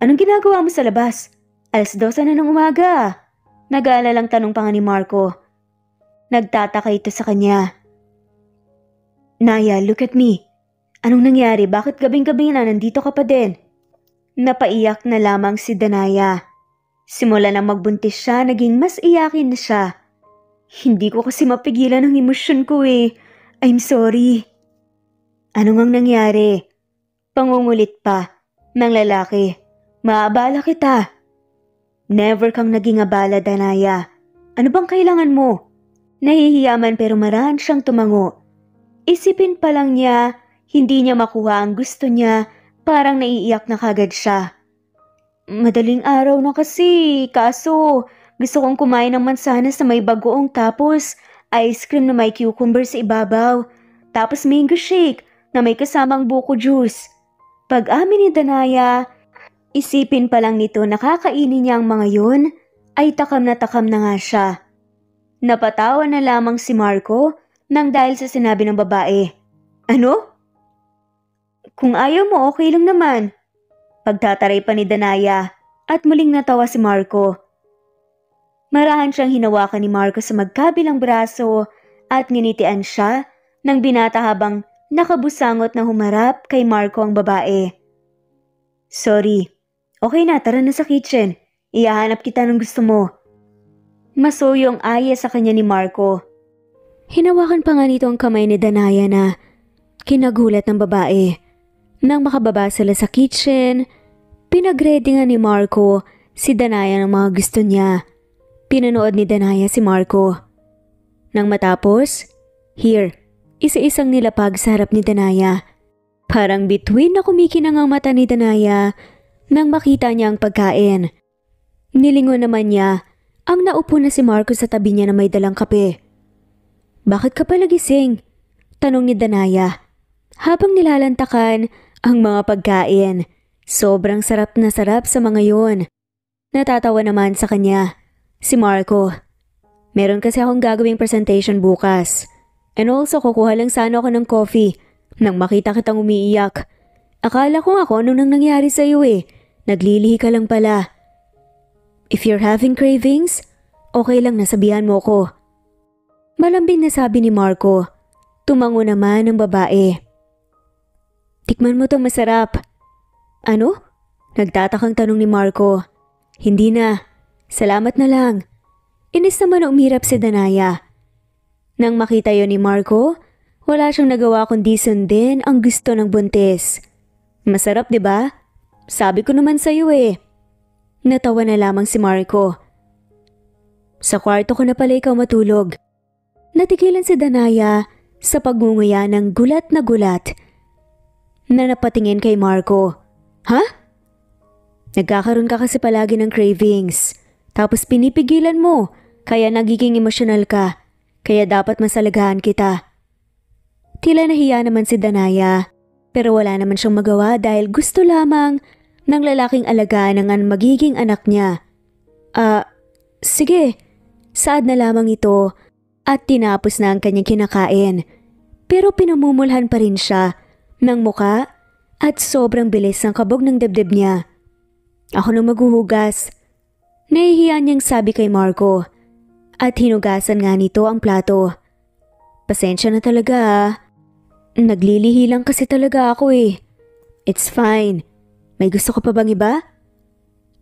Anong ginagawa mo sa labas? 12:00 na ng umaga. Nag-aalalang tanong pa nga ni Marco. Nagtataka ito sa kanya. Naya, look at me. Anong nangyari? Bakit gabing-gabi na nandito ka pa din? Napaiyak na lamang si Danaya. Simula nang magbuntis siya, naging mas iyakin na siya. Hindi ko kasi mapigilan ang emosyon ko eh. I'm sorry. Ano ngang nangyari? Pangungulit pa ng lalaki. Maabala kita. Never kang naging abala, Danaya. Ano bang kailangan mo? Nahihiyaman pero marahan siyang tumango. Isipin pa lang niya, hindi niya makuha ang gusto niya, parang naiiyak na kagad siya. Madaling araw na kasi, kaso gusto kong kumain ng mansanas na may bagoong tapos ice cream na may cucumber sa ibabaw. Tapos mango shake na may kasamang buko juice. Pag-amin ni Danaya, isipin pa lang nito na kakainin niya ang mga yun, ay takam na nga siya. Napatawa na lamang si Marco nang dahil sa sinabi ng babae. Ano? Kung ayaw mo, okay lang naman. Pagtataray pa ni Danaya at muling natawa si Marco. Marahan siyang hinawakan ni Marco sa magkabilang braso at nginitian siya ng binata habang nakabusangot na humarap kay Marco ang babae. Sorry. Okay na, tara na sa kitchen. Ihahanap kita ng gusto mo. Masuyo ang aya sa kanya ni Marco. Hinawakan pa nga nito ang kamay ni Danaya na kinagulat ng babae. Nang makababa sila sa kitchen, pinag-ready nga ni Marco si Danaya ng mga gusto niya. Pinanood ni Danaya si Marco. Nang matapos, here, isa-isang nilapag sa harap ni Danaya. Parang bituin na kumikinang ang mata ni Danaya nang makita niya ang pagkain. Nilingon naman niya ang naupo na si Marco sa tabi niya na may dalang kape. Bakit ka pala gising? Tanong ni Danaya. Habang nilalantakan ang mga pagkain, sobrang sarap na sarap sa mga yon. Natatawa naman sa kanya si Marco. Meron kasi akong gagawing presentation bukas. And also kukuha lang sana ako ng coffee nang makita kitang umiiyak. Akala ko nga kung ano nang nangyari sa iyo eh. Naglilihi ka lang pala. If you're having cravings, okay lang na sabihan mo ko. Malambing na sabi ni Marco. Tumango naman ang babae. Tikman mo tong masarap. Ano? Nagtatakang tanong ni Marco. Hindi na. Salamat na lang. Inis naman na umirap si Danaya. Nang makita yon ni Marco, wala siyang nagawa kundi sundin ang gusto ng buntis. Masarap, di ba? Sabi ko naman sa'yo eh. Natawa na lamang si Marco. Sa kwarto ko na pala ikaw matulog. Natigilan si Danaya sa pagngunguya ng gulat na napatingin kay Marco. Ha? Nagkakaroon ka kasi palagi ng cravings. Tapos pinipigilan mo, kaya nagiging emosyonal ka. Kaya dapat masalagahan kita. Tila nahiya naman si Danaya, pero wala naman siyang magawa dahil gusto lamang ng lalaking alagaan ng magiging anak niya. Sige, saad na lamang ito at tinapos na ang kanyang kinakain. Pero pinamumulhan pa rin siya ng muka at sobrang bilis ng kabog ng dibdib niya. Ako nang maghuhugas. Nahihiya niyang sabi kay Marco at hinugasan nga nito ang plato. Pasensya na talaga ah. Naglilihi lang kasi talaga ako eh. It's fine. May gusto ka pa bang iba?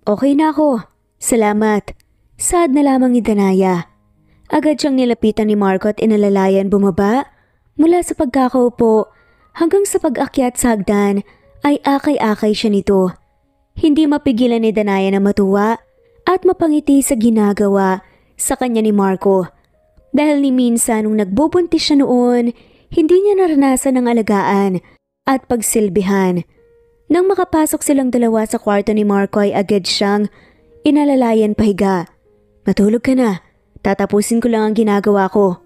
Okay na ako. Salamat. Saad na lamang ni Danaya. Agad siyang nilapitan ni Marco at inalalayan bumaba. Mula sa pagkakaupo hanggang sa pag-akyat sa hagdan ay akay-akay siya nito. Hindi mapigilan ni Danaya na matuwa at mapangiti sa ginagawa sa kanya ni Marco. Dahil ni minsan nung nagbubuntis siya noon, hindi niya naranasan ang alagaan at pagsilbihan. Nang makapasok silang dalawa sa kwarto ni Marco ay agad siyang inalalayan pahiga. Matulog ka na, tatapusin ko lang ang ginagawa ko.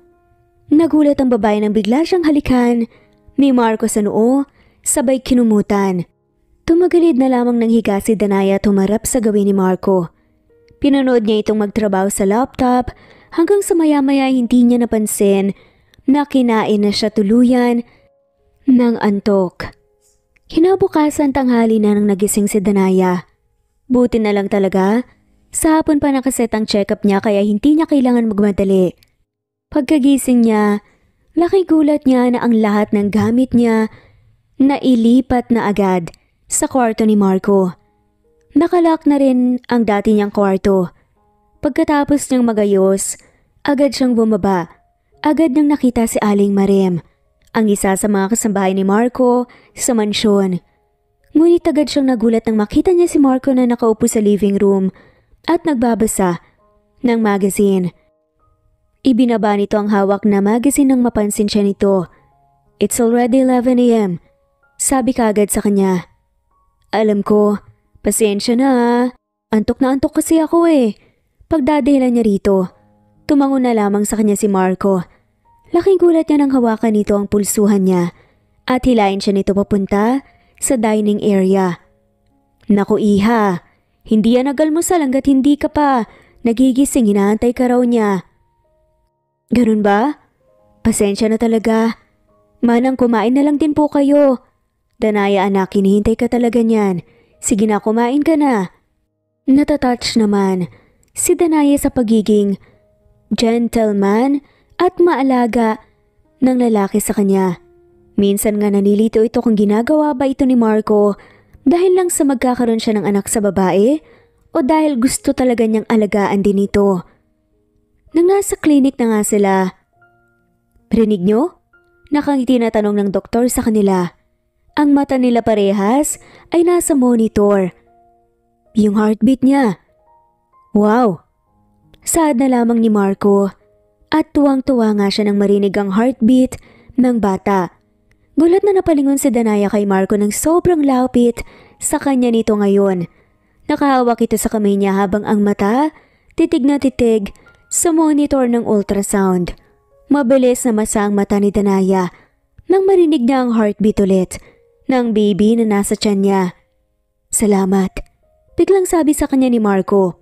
Nagulat ang babae nang bigla siyang halikan ni Marco sa noo, sabay kinumutan. Tumagalid na lamang ng higa si Danaya at humarap sa gawin ni Marco. Pinanood niya itong magtrabaho sa laptop hanggang sa maya-maya hindi niya napansin na kinain na siya tuluyan ng antok. Kinabukasan tanghali na nang nagising si Danaya. Buti na lang talaga, sa hapon pa nakaset ang check-up niya kaya hindi niya kailangan magmadali. Pagkagising niya, laki gulat niya na ang lahat ng gamit niya na ilipat na agad sa kwarto ni Marco. Nakalock na rin ang dati niyang kwarto. Pagkatapos niyang magayos, agad siyang bumaba. Agad niyang nakita si Aling Marem, ang isa sa mga kasambahay ni Marco sa mansyon. Ngunit agad siyang nagulat nang makita niya si Marco na nakaupo sa living room at nagbabasa ng magazine. Ibinaba nito ang hawak na magazine nang mapansin siya nito. It's already 11 a.m. Sabi kaagad sa kanya. Alam ko, Pasensya na ha. Antok na antok kasi ako eh. Pagdadahilan niya rito, tumango na lamang sa kanya si Marco. Laking gulat niya nang hawakan nito ang pulsuhan niya at hilain siya nito papunta sa dining area. Naku iha, hindi yan nagalmusal hanggat hindi ka pa nagigising, hinaantay ka raw niya. Ganun ba? Pasensya na talaga. Manang kumain na lang din po kayo. Danaya anak, hinihintay ka talaga niyan. Sige na, kumain ka na. Natatouch naman si Danaya sa pagiging gentleman at maalaga ng lalaki sa kanya. Minsan nga nanilito ito kung ginagawa ba ito ni Marco dahil lang sa magkakaroon siya ng anak sa babae o dahil gusto talaga niyang alagaan din ito. Nang nasa klinik na nga sila, "Rinig nyo?" Nakangiti na tanong ng doktor sa kanila. Ang mata nila parehas ay nasa monitor. Yung heartbeat niya. Wow! Saad na lamang ni Marco at tuwang-tuwa nga siya nang marinig ang heartbeat ng bata. Gulat na napalingon si Danaya kay Marco ng sobrang lapit sa kanya nito ngayon. Nakahawak ito sa kamay niya habang ang mata titig na titig sa monitor ng ultrasound. Mabilis na masa ang mata ni Danaya nang marinig niya ang heartbeat ulit ng baby na nasa tiyan niya. Salamat. Biglang sabi sa kanya ni Marco.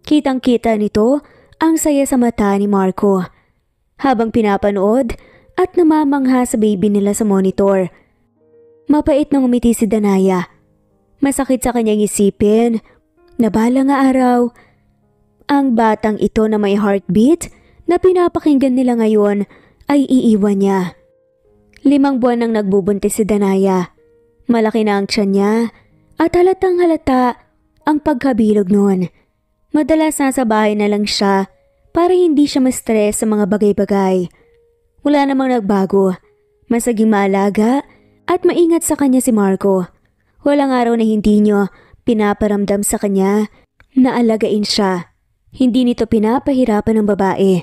Kitang-kita nito ang saya sa mata ni Marco habang pinapanood at namamangha sa baby nila sa monitor. Mapait nang umiti si Danaya. Masakit sa kanyang isipin na balang araw, ang batang ito na may heartbeat na pinapakinggan nila ngayon ay iiwan niya. 5 buwan nang nagbubuntis si Danaya. Malaki na ang tiyan niya at halatang halata ang pagkabilog noon. Madalas nasa bahay na lang siya para hindi siya ma-stress sa mga bagay-bagay. Wala namang nagbago. Masaging maalaga at maingat sa kanya si Marco. Walang araw na hindi niyo pinaparamdam sa kanya na alagain siya. Hindi nito pinapahirapan ng babae.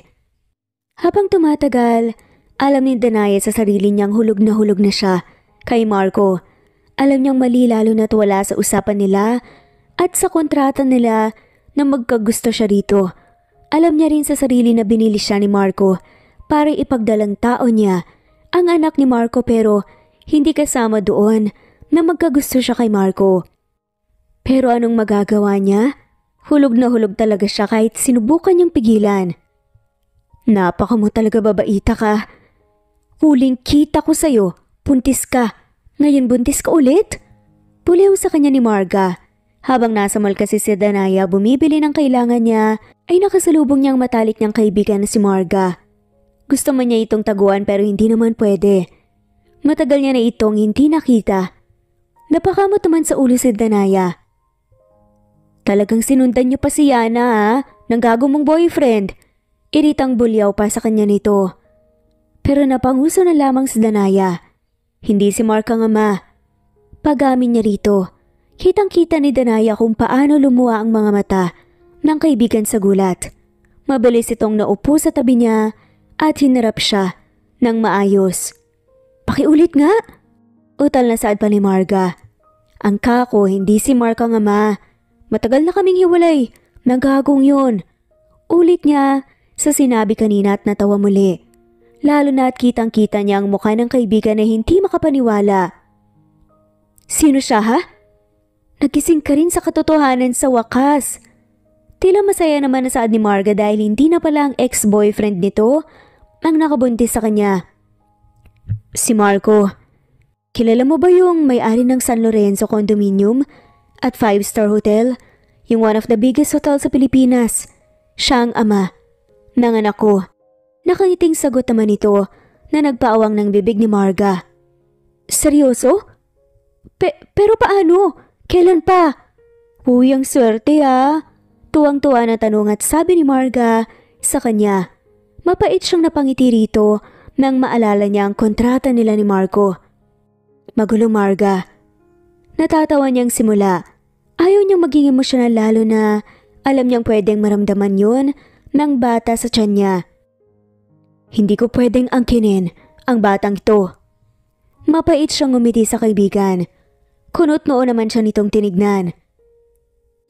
Habang tumatagal, alam ni Danaya sa sarili niyang hulog na siya kay Marco. Alam niyang mali lalo na't wala sa usapan nila at sa kontrata nila na magkagusto siya rito. Alam niya rin sa sarili na binili siya ni Marco para ipagdalang tao niya ang anak ni Marco pero hindi kasama doon na magkagusto siya kay Marco. Pero anong magagawa niya? Hulog na hulog talaga siya kahit sinubukan niyang pigilan. Napaka mo talaga babaita ka. Huling kita ko sa'yo, puntis ka. Ngayon buntis ka ulit? Puliw sa kanya ni Marga. Habang nasa mall kasi si Danaya bumibili ng kailangan niya, ay nakasalubong niyang matalik niyang kaibigan na si Marga. Gusto man niya itong taguan pero hindi naman pwede. Matagal niya na itong hindi nakita. Napakamot naman sa ulo si Danaya. Talagang sinundan niyo pa si Yana ha, ng gago mong boyfriend. Iritang bulyaw pa sa kanya nito. Pero napanguso na lamang si Danaya. Hindi si Mark ang ama. Pagamin niya rito. Kitang-kita ni Danaya kung paano lumuha ang mga mata ng kaibigan sa gulat. Mabilis itong naupo sa tabi niya at hinarap siya ng maayos. Pakiulit nga! Utal na saad pa ni Marga. Ang kako, hindi si Mark ang ama. Matagal na kaming hiwalay. Nagagong yun. Ulit niya sa sinabi kanina at natawa muli. Lalo na at kitang-kita niya ang mukha ng kaibigan na hindi makapaniwala. Sino siya ha? Nagising ka rin sa katotohanan sa wakas. Tila masaya naman na saad ni Marga dahil hindi na pala ang ex-boyfriend nito ang nakabuntis sa kanya. Si Marco. Kilala mo ba yung may-ari ng San Lorenzo Condominium at 5-star hotel? Yung one of the biggest hotel sa Pilipinas. Siya ang ama ng anak ko. Nakangiting sagot naman ito na nagpaawang ng bibig ni Marga. Seryoso? Pero paano? Kailan pa? Uy, ang swerte ha. Tuwang-tuwa na tanong at sabi ni Marga sa kanya. Mapait siyang napangiti rito nang maalala niya ang kontrata nila ni Marco. Magulo Marga. Natatawa niyang simula. Ayaw niyang maging emosyonal lalo na alam niyang pwedeng maramdaman yun ng bata sa tiyan niya. Hindi ko pwedeng angkinin ang batang ito. Mapait siyang umiti sa kaibigan. Kunot noo naman siya nitong tinignan.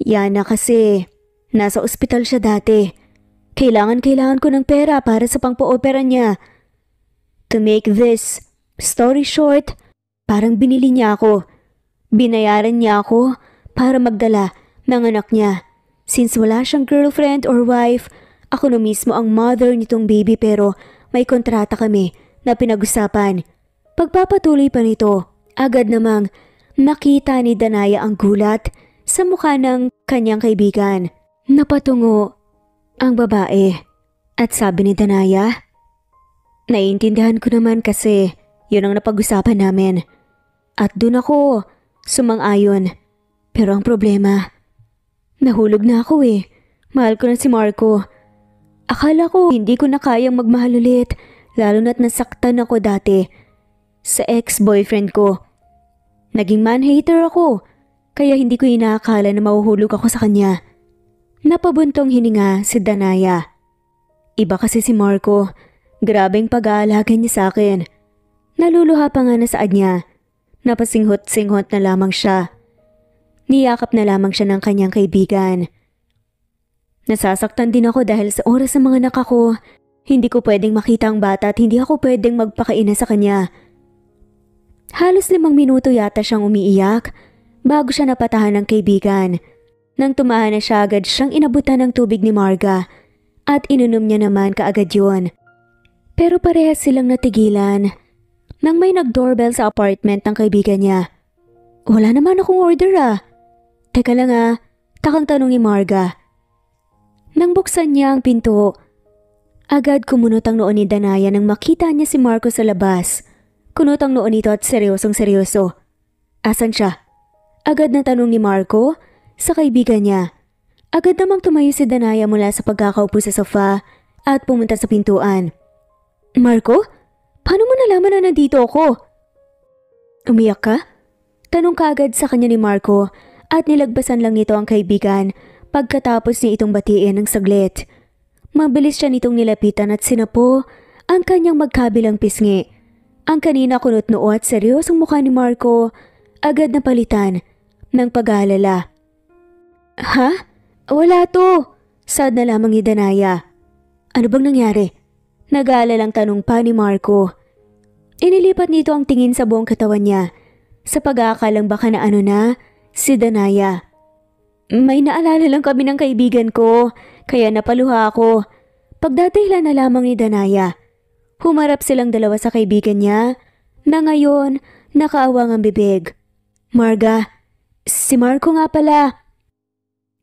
Yana kasi, nasa ospital siya dati. Kailangan ko ng pera para sa pang-opera niya. To make this story short, parang binili niya ako. Binayaran niya ako para magdala ng anak niya. Since wala siyang girlfriend or wife, ako na mismo ang mother nitong baby pero may kontrata kami na pinag-usapan. Pagpapatuloy pa nito, agad namang nakita ni Danaya ang gulat sa mukha ng kanyang kaibigan. Napatungo ang babae at sabi ni Danaya, "Naiintindihan ko naman kasi yun ang napag-usapan namin. At dun ako sumang-ayon. Pero ang problema, nahulog na ako eh. Mahal ko na si Marco. Akala ko hindi ko na kayang magmahal ulit, lalo na't nasaktan ako dati sa ex-boyfriend ko. Naging man-hater ako, kaya hindi ko inaakala na mahuhulog ako sa kanya." Napabuntong hininga si Danaya. Iba kasi si Marco, grabeng pag-aalaga niya sa akin. Naluluha pa nga na saad niya. Napasinghot-singhot na lamang siya. Niyakap na lamang siya ng kanyang kaibigan. Nasasaktan din ako dahil sa oras ng mga anak ko, hindi ko pwedeng makita ang bata at hindi ako pwedeng magpakaina sa kanya. Halos 5 minuto yata siyang umiiyak bago siya napatahan ng kaibigan. Nang tumahan na siya, agad siyang inabutan ng tubig ni Marga at inunom niya naman kaagad yun. Pero parehas silang natigilan nang may nag-doorbell sa apartment ng kaibigan niya. "Wala naman akong order ah." "Teka lang ah," takang tanong ni Marga. Nang buksan niya ang pinto, agad kumunot ang noo ni Danaya nang makita niya si Marco sa labas. Kunot ang noo nito at seryosong-seryoso. "Asan siya?" agad na tanong ni Marco sa kaibigan niya. Agad namang tumayo si Danaya mula sa pagkakaupo sa sofa at pumunta sa pintuan. "Marco? Paano mo nalaman na nandito ako?" "Umiyak ka?" tanong kaagad sa kanya ni Marco at nilagbasan lang nito ang kaibigan pagkatapos niya itong batiin ng saglit. Mabilis siya nitong nilapitan at sinapo ang kanyang magkabilang pisngi. Ang kanina kunot noo at seryosong mukha ni Marco agad na palitan ng pag-aalala. "Ha? Wala to," sad na lamang ni Danaya. "Ano bang nangyari?" Nag-aalalang tanong pa ni Marco. Inilipat nito ang tingin sa buong katawan niya sa pag-aakalang baka na ano na si Danaya. "May naalala lang kami ng kaibigan ko, kaya napaluha ako." Pagdadahilan na lamang ni Danaya. Humarap silang dalawa sa kaibigan niya na ngayon nakaawang ang bibig. "Marga, si Marco nga pala."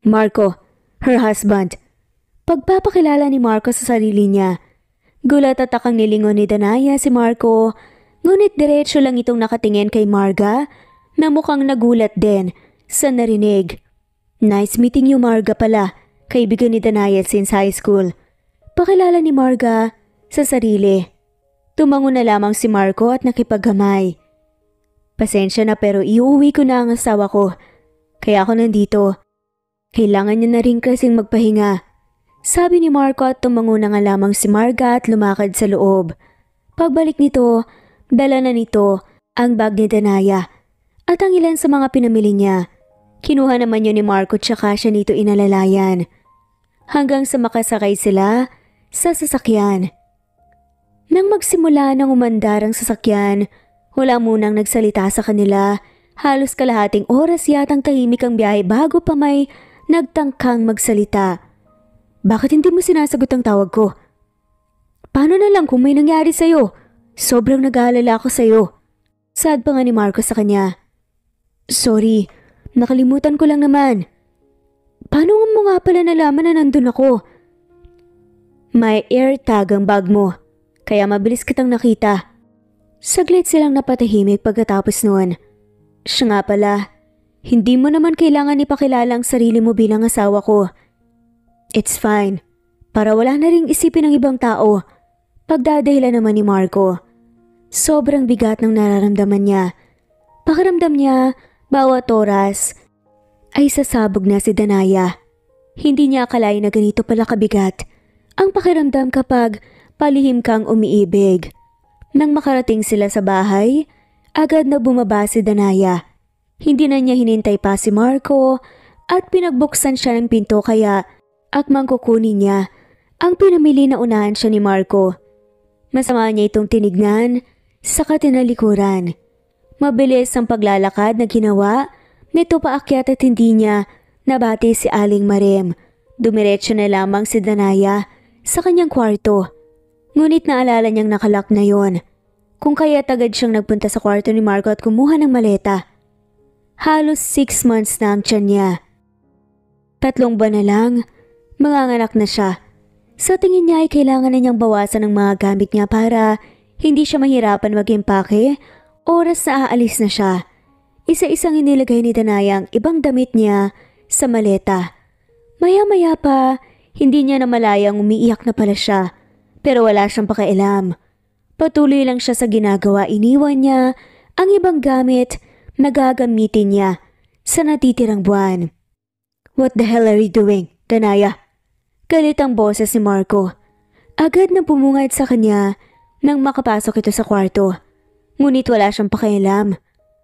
Marco, her husband. Pagpapakilala ni Marco sa sarili niya. Gulat at takang nilingon ni Danaya si Marco, ngunit diretso lang itong nakatingin kay Marga na mukhang nagulat din sa narinig. "Nice meeting you, Marga pala, kaibigan ni Danaya since high school." Pakilala ni Marga sa sarili. Tumango na lamang si Marco at nakipaghamay. "Pasensya na pero iuwi ko na ang asawa ko, kaya ako nandito. Kailangan niya na rin kasing magpahinga." Sabi ni Marco at tumango na nga lamang si Marga at lumakad sa loob. Pagbalik nito, dala na nito ang bag ni Danaya at ang ilan sa mga pinamili niya. Kinuha naman yun ni Marco tsaka siya nito inalalayan. Hanggang sa makasakay sila sa sasakyan. Nang magsimula ng umandar ang sasakyan, wala munang nagsalita sa kanila. Halos kalahating oras yatang tahimik ang biyahe bago pa may nagtangkang magsalita. "Bakit hindi mo sinasagot ang tawag ko?" "Paano na lang kung may nangyari sa'yo? Sobrang nag-aalala ako sa'yo." Sad pa nga ni Marco sa kanya. "Sorry, nakalimutan ko lang naman." "Paano mo nga pala nalaman na nandun ako?" "May AirTag ang bag mo, kaya mabilis kitang nakita." Saglit silang napatahimik pagkatapos noon. "Siya nga pala, hindi mo naman kailangan ipakilala ang sarili mo bilang asawa ko." "It's fine, para wala na ring isipin ng ibang tao." Pagdadahilan naman ni Marco. Sobrang bigat ng nararamdaman niya. Pakiramdam niya, bawat oras ay sasabog na si Danaya. Hindi niya akalain na ganito pala kabigat ang pakiramdam kapag palihim kang umiibig. Nang makarating sila sa bahay, agad na bumaba si Danaya. Hindi na niya hinintay pa si Marco at pinagbuksan siya ng pinto kaya akmang kukunin niya ang pinamili na unahan siya ni Marco. Masama niya itong tinignan sa katinalikuran. Mabilis ang paglalakad na ginawa nito paakyat at hindi niya nabati si Aling Marem. Dumiretso na lamang si Danaya sa kanyang kwarto. Ngunit naalala niyang nakalak na yon. Kung kaya agad siyang nagpunta sa kwarto ni Marco at kumuha ng maleta. Halos 6 months na ang tiyan niya. 3 buwan na lang, manganganak na siya. Sa tingin niya ay kailangan na niyang bawasan ang mga gamit niya para hindi siya mahirapan mag-impake oras na aalis na siya. Isa-isang inilagay ni Danaya ang ibang damit niya sa maleta. Maya-maya pa, hindi niya namalayang umiiyak na pala siya, pero wala siyang pakialam. Patuloy lang siya sa ginagawa, iniwan niya ang ibang gamit na gagamitin niya sa natitirang buwan. What the hell are you doing, Danaya? Galit ang boses ni Marco. Agad na bumungad sa kanya nang makapasok ito sa kwarto. Ngunit wala siyang pakialam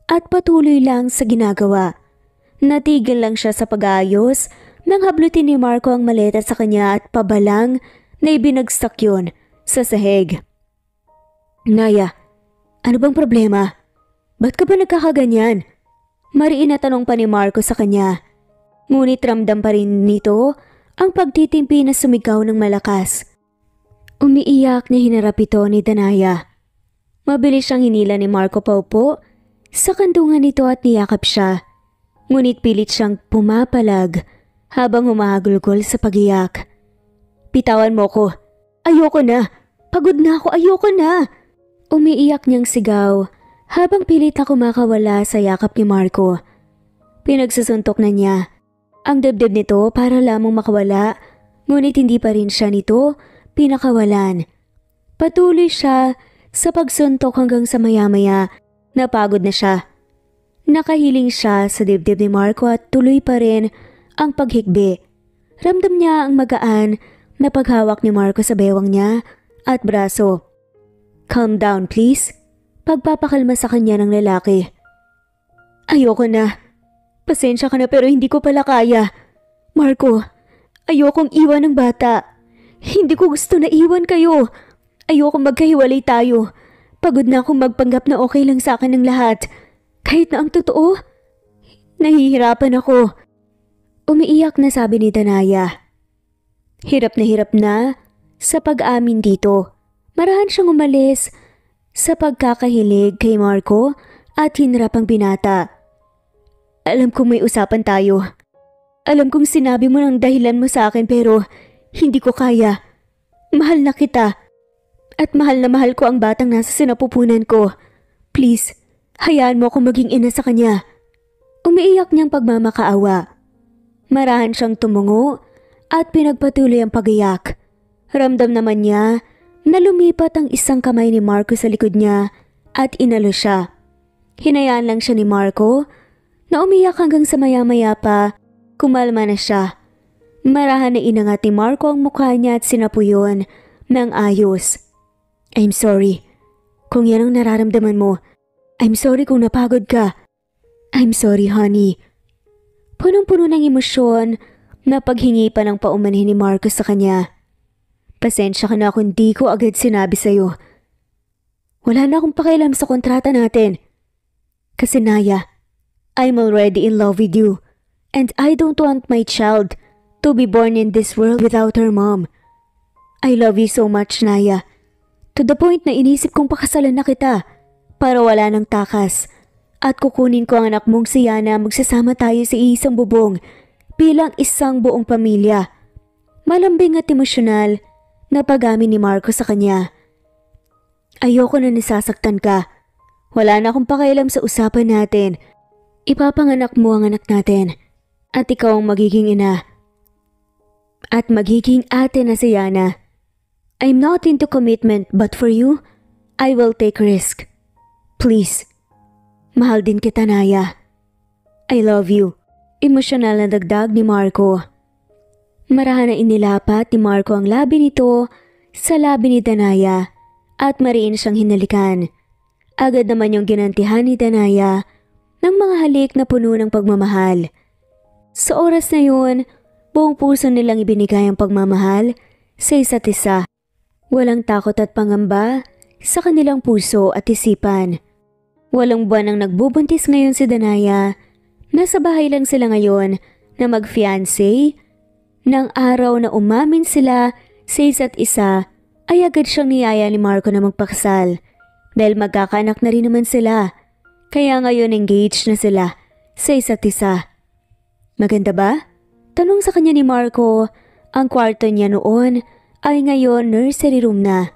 at patuloy lang sa ginagawa. Natigil lang siya sa pag-aayos nang hablutin ni Marco ang maleta sa kanya at pabalang na ibinagsak yun sa sahig. Naya, ano bang problema? Ba't ka ba nagkakaganyan? Mariin na tanong pa ni Marco sa kanya. Ngunit ramdam pa rin nito ang pagtitimpi na sumigaw ng malakas. Umiiyak na hinarap ito ni Danaya. Mabilis siyang hinila ni Marco paupo sa kandungan nito at niyakap siya. Ngunit pilit siyang pumapalag habang humahagulgol sa pagiyak. Pitawan mo ko. Ayoko na. Pagod na ako. Ayoko na. Umiiyak niyang sigaw habang pilit na kumakawala sa yakap ni Marco. Pinagsusuntok na niya ang dibdib nito para lamang makawala, ngunit hindi pa rin siya nito pinakawalan. Patuloy siya sa pagsuntok hanggang sa maya-maya napagod na siya. Nakahiling siya sa dibdib ni Marco at tuloy pa rin ang paghikbi. Ramdam niya ang magaan na paghawak ni Marco sa bewang niya at braso. Calm down please. Pagpapakalma sa kanya ng lalaki. Ayoko na. Pasensya ka na pero hindi ko pala kaya. Marco, ayokong iwan ng bata. Hindi ko gusto na iwan kayo. Ayokong magkahiwalay tayo. Pagod na akong magpanggap na okay lang sa akin ng lahat. Kahit na ang totoo, nahihirapan ako. Umiiyak na sabi ni Danaya. Hirap na sa pag-amin dito. Marahan siyang umalis sa pagkakahilig kay Marco at hinarap ang binata. Alam kong may usapan tayo. Alam kong sinabi mo ng dahilan mo sa akin pero hindi ko kaya. Mahal na kita. At mahal na mahal ko ang batang nasa sinapupunan ko. Please, hayaan mo akong maging ina sa kanya. Umiiyak niyang pagmamakaawa. Marahan siyang tumungo at pinagpatuloy ang pag-iyak. Ramdam naman niya na lumipat ang isang kamay ni Marco sa likod niya at inalo siya. Hinayaan lang siya ni Marco na umiyak hanggang sa maya-maya pa kumalma na siya. Marahan na inangat ni Marco ang mukha niya at sinapuyon ng ayos. I'm sorry kung yan ang nararamdaman mo. I'm sorry kung napagod ka. I'm sorry honey. Punong-puno ng emosyon na paghingi pa ng paumanhin ni Marco sa kanya. Pasensya ka na kung di ko agad sinabi sa'yo. Wala na akong pakialam sa kontrata natin. Kasi Naya, I'm already in love with you. And I don't want my child to be born in this world without her mom. I love you so much, Naya. To the point na inisip kong pakasalan na kita para wala ng takas. At kukunin ko ang anak mong si Yana, magsasama tayo sa isang bubong bilang isang buong pamilya. Malambing at emosyonal na pag-amin ni Marco sa kanya. Ayoko na nasasaktan ka. Wala na akong pakialam sa usapan natin. Ipapanganak mo ang anak natin at ikaw ang magiging ina. At magiging ate na si Yana. I'm not into commitment but for you, I will take risk. Please. Mahal din kita, Naya. I love you. Emosyonal na dagdag ni Marco. Marahan na inilapat ni Marco ang labi nito sa labi ni Danaya at mariin siyang hinalikan. Agad naman yung ginantihan ni Danaya ng mga halik na puno ng pagmamahal. Sa oras na yun, buong puso nilang ibinigay ang pagmamahal sa isa't isa. Walang takot at pangamba sa kanilang puso at isipan. Walang buwan ang nagbubuntis ngayon si Danaya. Nasa bahay lang sila ngayon na mag-fiancé. Nang araw na umamin sila sa isa't isa, ay agad siyang niyaya ni Marco na magpakasal. Dahil magkakaanak na rin naman sila. Kaya ngayon engaged na sila sa isa't isa. Maganda ba? Tanong sa kanya ni Marco. Ang kwarto niya noon ay ngayon nursery room na.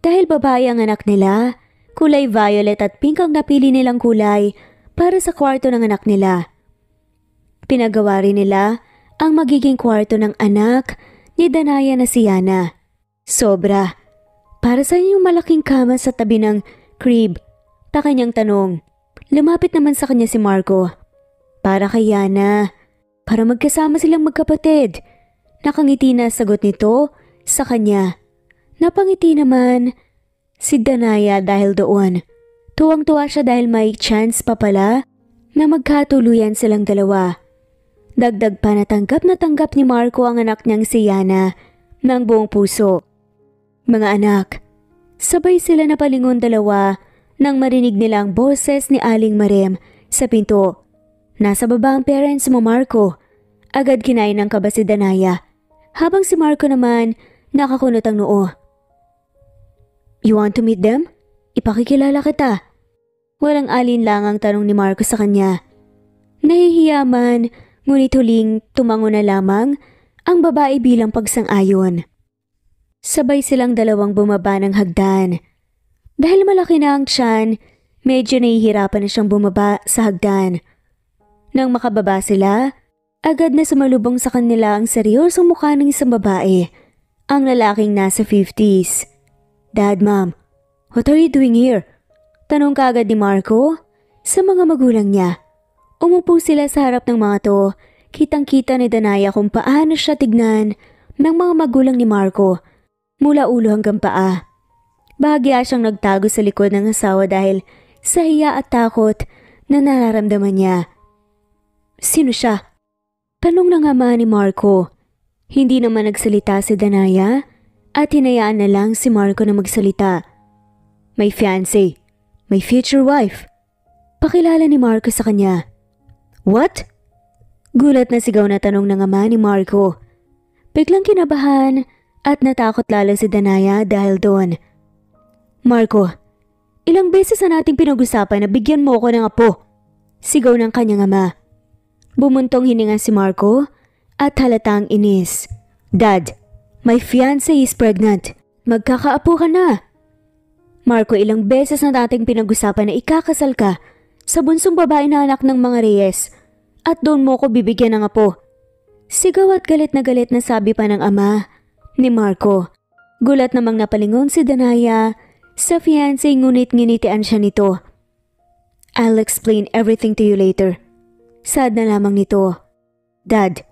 Dahil babae ang anak nila, kulay violet at pink ang napili nilang kulay para sa kwarto ng anak nila. Pinagawa rin nila ang magiging kwarto ng anak ni Danaya na si Yana. Sobra. Para sa yung malaking kama sa tabi ng crib? Ta kanyang tanong. Lumapit naman sa kanya si Marco. Para kay Yana. Para magkasama silang magkapatid. Nakangiti na sagot nito sa kanya. Napangiti naman si Danaya dahil doon. Tuwang-tuwa siya dahil may chance pa pala na magkatuluyan silang dalawa. Dagdag pa natanggap ni Marco ang anak niyang si Yana ng buong puso. Mga anak, sabay sila napalingon dalawa nang marinig nilang boses ni Aling Marem sa pinto. Nasa baba ang parents mo, Marco. Agad kinain ng kaba si Danaya, habang si Marco naman nakakunot ang noo. You want to meet them? Ipakikilala kita. Walang alinlangang tanong ni Marco sa kanya. Nahihiya man, ngunit huling tumango na lamang ang babae bilang pagsang-ayon. Sabay silang dalawang bumaba ng hagdan. Dahil malaki na ang tiyan, medyo nahihirapan na siyang bumaba sa hagdan. Nang makababa sila, agad na sumalubong sa kanila ang seryosong mukha ng isang babae, ang lalaking nasa 50s. Dad, Mom, what are you doing here? Tanong kaagad ni Marco sa mga magulang niya. Umupo sila sa harap ng mga to. Kitang-kita ni Danaya kung paano siya tignan ng mga magulang ni Marco mula ulo hanggang paa. Bahagya siyang nagtago sa likod ng asawa dahil sa hiya at takot na nararamdaman niya. Sino siya? Tanong ng ama ni Marco. Hindi naman nagsalita si Danaya at hinayaan na lang si Marco na magsalita. May fiancé, may future wife. Pakilala ni Marco sa kanya. What? Gulat na sigaw na tanong ng ama ni Marco. Biglang kinabahan at natakot lalo si Danaya dahil doon. Marco, ilang beses na nating pinag-usapan na bigyan mo ako ng apo. Sigaw ng kanyang ama. Bumuntong hininga si Marco at halatang inis. Dad, my fiancé is pregnant. Magkakaapo ka na. Marco, ilang beses na nating pinag-usapan na ikakasal ka sa bunsong babae na anak ng mga Reyes at doon mo ko bibigyan ng apo. Sigaw at galit na sabi pa ng ama ni Marco. Gulat namang napalingon si Danaya sa fiancé ngunit nginitian siya nito. I'll explain everything to you later. Sad na lamang nito. Dad,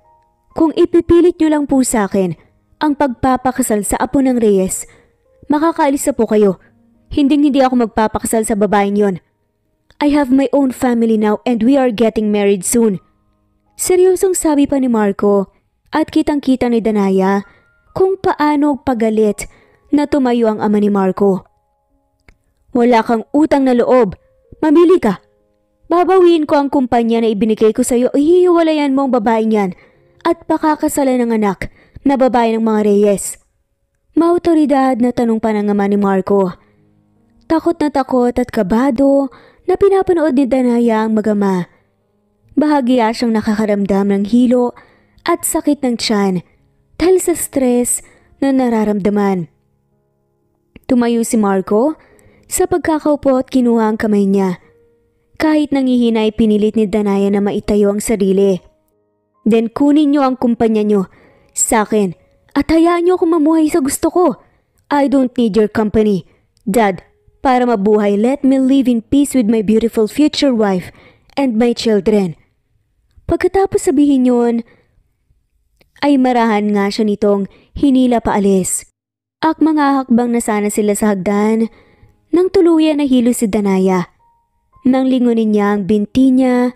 kung ipipilit niyo lang po sa akin ang pagpapakasal sa apo ng Reyes, makakaalis na po kayo. Hindi ako magpapakasal sa babaeng yon. I have my own family now and we are getting married soon. Seryosong sabi pa ni Marco at kitang-kita ni Danaya kung paano pagalit na tumayo ang ama ni Marco. Wala kang utang na loob. Mamili ka. Babawiin ko ang kumpanya na ibinigay ko sa iyo. Ihiwalayan mo ang babaeng yan at pakakasalan ng anak na babae ng mga Reyes. Maautoridad na tanong pa ng ama ni Marco. Takot at kabado na pinapanood ni Danaya ang mag-ama. Bahagya siyang nakakaramdam ng hilo at sakit ng tiyan dahil sa stress na nararamdaman. Tumayo si Marco sa pagkakaupo at kinuha ang kamay niya. Kahit nangihina ay pinilit ni Danaya na maitayo ang sarili. Then kunin niyo ang kumpanya niyo sa akin at hayaan niyo akong mamuhay sa gusto ko. I don't need your company. Dad, para mabuhay, let me live in peace with my beautiful future wife and my children. Pagkatapos sabihin yun, ay marahan nga siya nitong hinila paalis. At mga hakbang na sana sila sa hagdan nang tuluyan na hilo si Danaya. Nang lingunin niya ang binti niya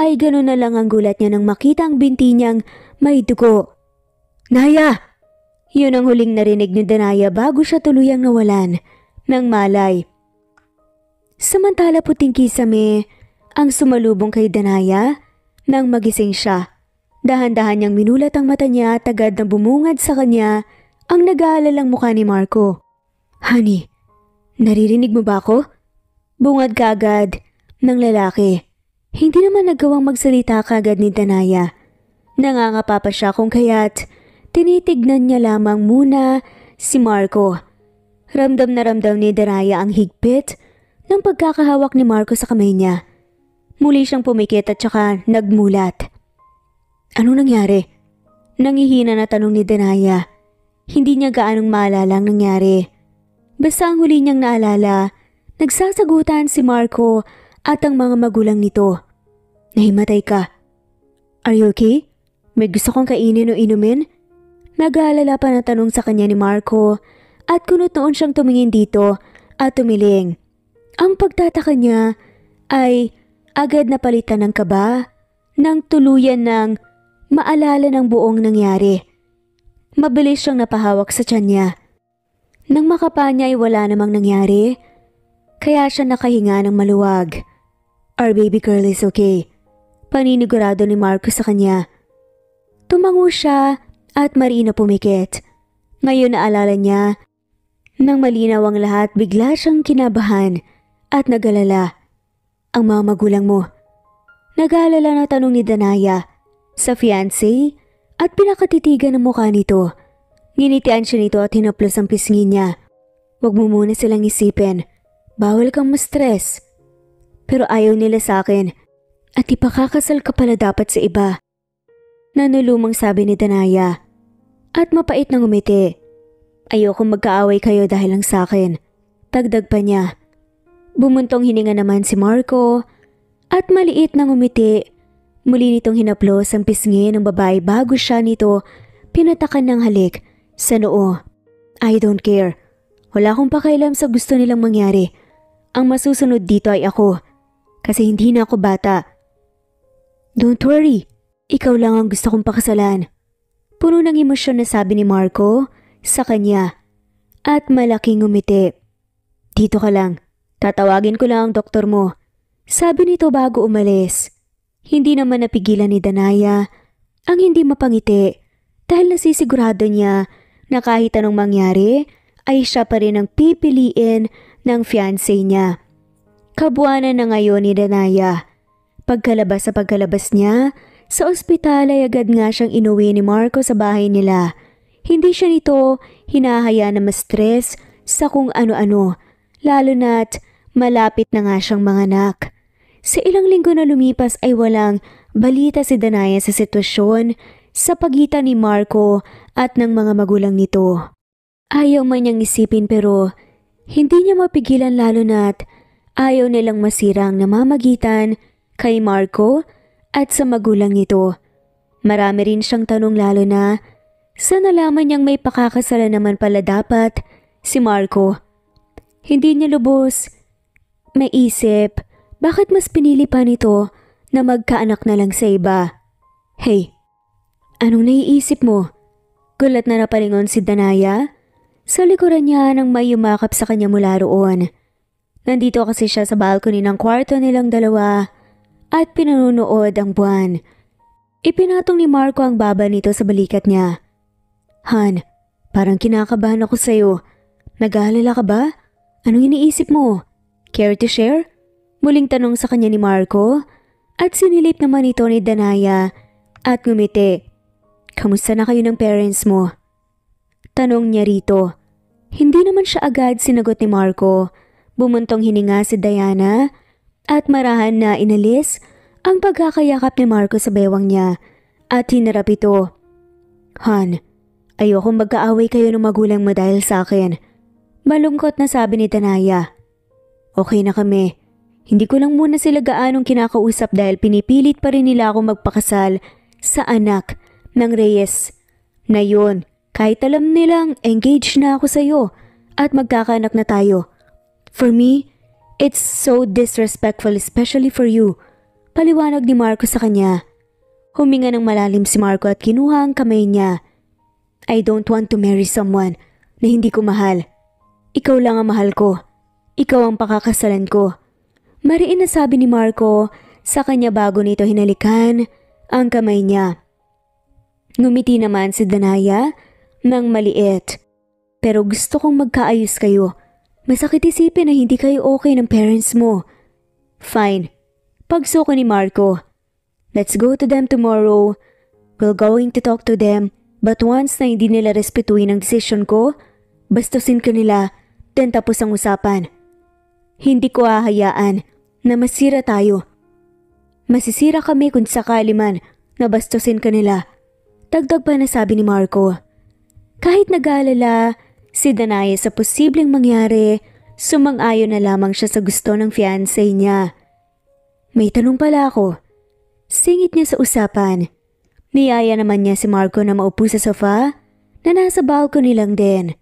ay gano'n na lang ang gulat niya nang makita ang binti niyang may dugo. "Naya!" Yun ang huling narinig ni Danaya bago siya tuluyang nawalan ng malay. Samantala puting kisame ang sumalubong kay Danaya nang magising siya. Dahan-dahan niyang minulat ang mata niya at agad na bumungad sa kanya ang nag-aalalang mukha ni Marco. "Honey, naririnig mo ba ako?" Bungad kaagad ng lalaki. Hindi naman nagawang magsalita kaagad ni Danaya. Nangangapa pa siya kung kaya't tinitignan niya lamang muna si Marco. Ramdam na ramdam ni Danaya ang higpit ng pagkakahawak ni Marco sa kamay niya. Muli siyang pumikit at saka nagmulat. "Anong nangyari?" Nangihina na tanong ni Danaya. Hindi niya gaanong maalala ang nangyari. Basta ang huli niyang naalala, nagsasagutan si Marco at ang mga magulang nito. "Nahimatay ka. Are you okay? May gusto kong kainin o inumin?" Nag-aalala pa na tanong sa kanya ni Marco at kunot noon siyang tumingin dito at tumiling. Ang pagtataka niya ay agad napalitan ng kaba nang tuluyan ng maalala ng buong nangyari. Mabilis siyang napahawak sa tiyan niya. Nang makapa niya ay wala namang nangyari, kaya siya nakahinga ng maluwag. "Our baby girl is okay," paninigurado ni Marco sa kanya. Tumango siya at marina pumikit. Ngayon naalala niya, nang malinaw ang lahat, bigla siyang kinabahan at nagalala. "Ang mga magulang mo?" Nag-aalala na tanong ni Danaya sa fiancé at pinakatitigan ng mukha nito. Nginitian siya nito at hinaplos ang pisngi niya. "Wag mo muna silang isipin. Bawal kang ma-stress." "Pero ayaw nila sa akin at ipakakasal ka pala dapat sa iba," nanulumang sabi ni Danaya. At mapait na ngumiti. "Ayokong magkaaway kayo dahil lang sa akin," dagdag pa niya. Bumuntong hininga naman si Marco at maliit na ngumiti. Muli nitong hinaplos ang pisngi ng babae bago siya nito pinatakan ng halik sa noo. "I don't care. Wala akong pakialam sa gusto nilang mangyari. Ang masusunod dito ay ako. Kasi hindi na ako bata." "Don't worry. Ikaw lang ang gusto kong pakasalan." Puno ng emosyon na sabi ni Marco sa kanya. At malaking ngumiti. "Dito ka lang. Tatawagin ko lang ang doktor mo," sabi nito bago umalis. Hindi naman napigilan ni Danaya ang hindi mapangiti dahil nasisigurado niya na kahit anong mangyari ay siya pa rin ang pipiliin ng fiancé niya. Kabuanan na ngayon ni Danaya. Pagkalabas niya sa ospital ay agad nga siyang inuwi ni Marco sa bahay nila. Hindi siya nito hinahaya na ma-stress sa kung ano-ano, lalo na't malapit na nga siyang manganak. Sa ilang linggo na lumipas ay walang balita si Danaya sa sitwasyon sa pagitan ni Marco at ng mga magulang nito. Ayaw man niyang isipin pero hindi niya mapigilan lalo na't ayaw nilang masirang namamagitan kay Marco at sa magulang nito. Marami rin siyang tanong lalo na sa nalaman niyang may pakakasala naman pala dapat si Marco. Hindi niya lubos maisip bakit mas pinili pa nito na magkaanak na lang sa iba. "Hey, anong naiisip mo?" Gulat na napalingon si Danaya. Sa likuran niya nang may yumakap sa kanya mula roon. Nandito kasi siya sa balcony ng kwarto nilang dalawa at pinunood ang buwan. Ipinatong ni Marco ang baba nito sa balikat niya. "Han, parang kinakabahan ako sa'yo. Nag-aalala ka ba? Anong iniisip mo? Care to share?" Muling tanong sa kanya ni Marco at sinilip naman ito ni Danaya at ngumiti. "Kamusta na kayo ng parents mo?" Tanong niya rito. Hindi naman siya agad sinagot ni Marco. Bumuntong hininga si Diana at marahan na inalis ang pagkakayakap ni Marco sa bewang niya at hinarap ito. "Han, ayokong magkaaway kayo ng magulang mo dahil sa akin." Malungkot na sabi ni Danaya. "Okay na kami. Hindi ko lang muna sila gaanong kinakausap dahil pinipilit pa rin nila akong magpakasal sa anak ng Reyes na yun. Kahit alam nilang engaged na ako sa'yo at magkakaanak na tayo. For me, it's so disrespectful especially for you. Paliwanag ni Marco sa kanya. Huminga ng malalim si Marco at kinuha ang kamay niya. I don't want to marry someone na hindi ko mahal. Ikaw lang ang mahal ko. Ikaw ang pakakasalan ko. Mariin na sabi ni Marco sa kanya bago nito hinalikan ang kamay niya. Ngumiti naman si Danaya ng maliit. Pero gusto kong magkaayos kayo. Masakit isipin na hindi kayo okay ng parents mo. Fine. Pagsuko ni Marco. Let's go to them tomorrow. We're going to talk to them. But once na hindi nila respetuhin ang desisyon ko, bastusin ka nila, then tapos ang usapan. Hindi ko hahayaan na masira tayo. Masisira kami kung sakali man na bastusin ka nila. Dagdag pa na sabi ni Marco. Kahit nag-aalala si Danaya sa posibleng mangyari, sumang-ayon na lamang siya sa gusto ng fiancé niya. May tanong pala ako. Singit niya sa usapan. Niyaya naman niya si Marco na maupo sa sofa na nasa balcony lang din.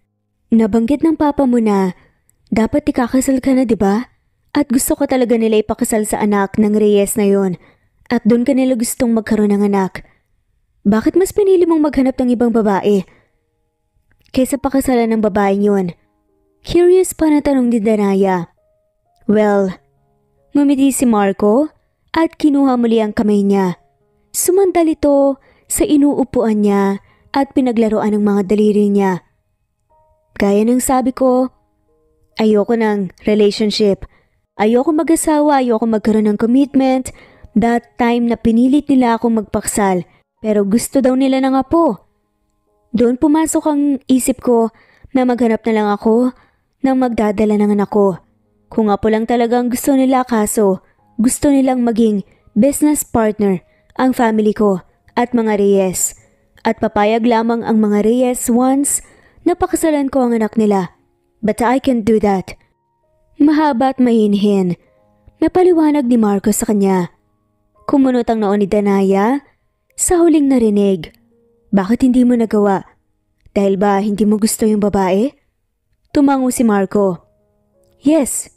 Nabanggit ng papa mo na dapat ikakasal ka na, diba? At gusto ko talaga nila ipakasal sa anak ng Reyes na yon. At doon ka nila gustong magkaroon ng anak. Bakit mas pinili mong maghanap ng ibang babae kaysa pakasalan ng babaeng yun? Curious pa na tanong ni Danaya. Well, ngumiti si Marco at kinuha muli ang kamay niya. Sumandal ito sa inuupuan niya at pinaglaruan ng mga daliri niya. Gaya ng sabi ko, ayoko ng relationship. Ayoko mag-asawa, ayoko magkaroon ng commitment. That time na pinilit nila akong magpaksal, pero gusto daw nila ng apo. Doon pumasok ang isip ko na maghanap na lang ako ng magdadala ng anak ko. Kung apo lang talagang gusto nila, kaso gusto nilang maging business partner ang family ko at mga Reyes. At papayag lamang ang mga Reyes once napakasalan ko ang anak nila. But I can't do that. Mahaba at mahinhin. Napaliwanag ni Marco sa kanya. Kumunot ang noon ni Danaya sa huling narinig. Bakit hindi mo nagawa? Dahil ba hindi mo gusto yung babae? Tumango si Marco. Yes,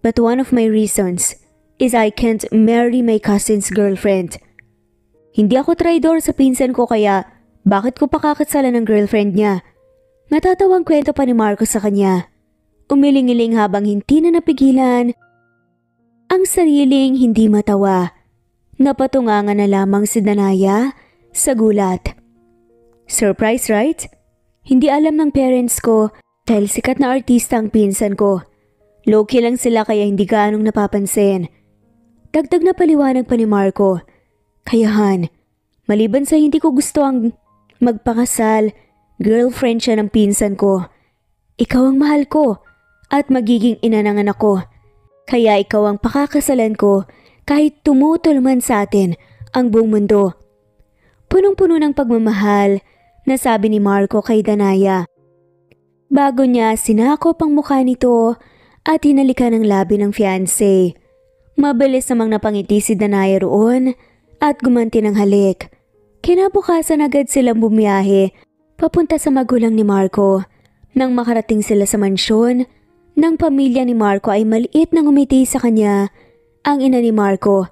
but one of my reasons is I can't marry my cousin's girlfriend. Hindi ako traidor sa pinsan ko, kaya bakit ko pakakasalan ng girlfriend niya? Natatawang kwento pa ni Marco sa kanya. Umiling-iling habang hindi na napigilan ang sariling hindi matawa. Napatungangan na lamang si Danaya sa gulat. Surprise, right? Hindi alam ng parents ko dahil sikat na artista ang pinsan ko. Low-key lang sila kaya hindi gaanong napapansin. Dagdag na paliwanag pa ni Marco. Kayahan, maliban sa hindi ko gusto ang magpakasal, girlfriend siya ng pinsan ko. Ikaw ang mahal ko at magiging ina ng anak ko. Kaya ikaw ang pakakasalan ko kahit tumutol man sa atin ang buong mundo. Punong-puno ng pagmamahal na sabi ni Marco kay Danaya. Bago niya sinakop ang mukha nito at hinalikan ang labi ng fiancé. Mabilis namang napangiti si Danaya roon at gumanti ng halik. Kinabukasan agad silang bumiyahe papunta sa magulang ni Marco. Nang makarating sila sa mansyon ng pamilya ni Marco ay maliit na ngumiti sa kanya ang ina ni Marco.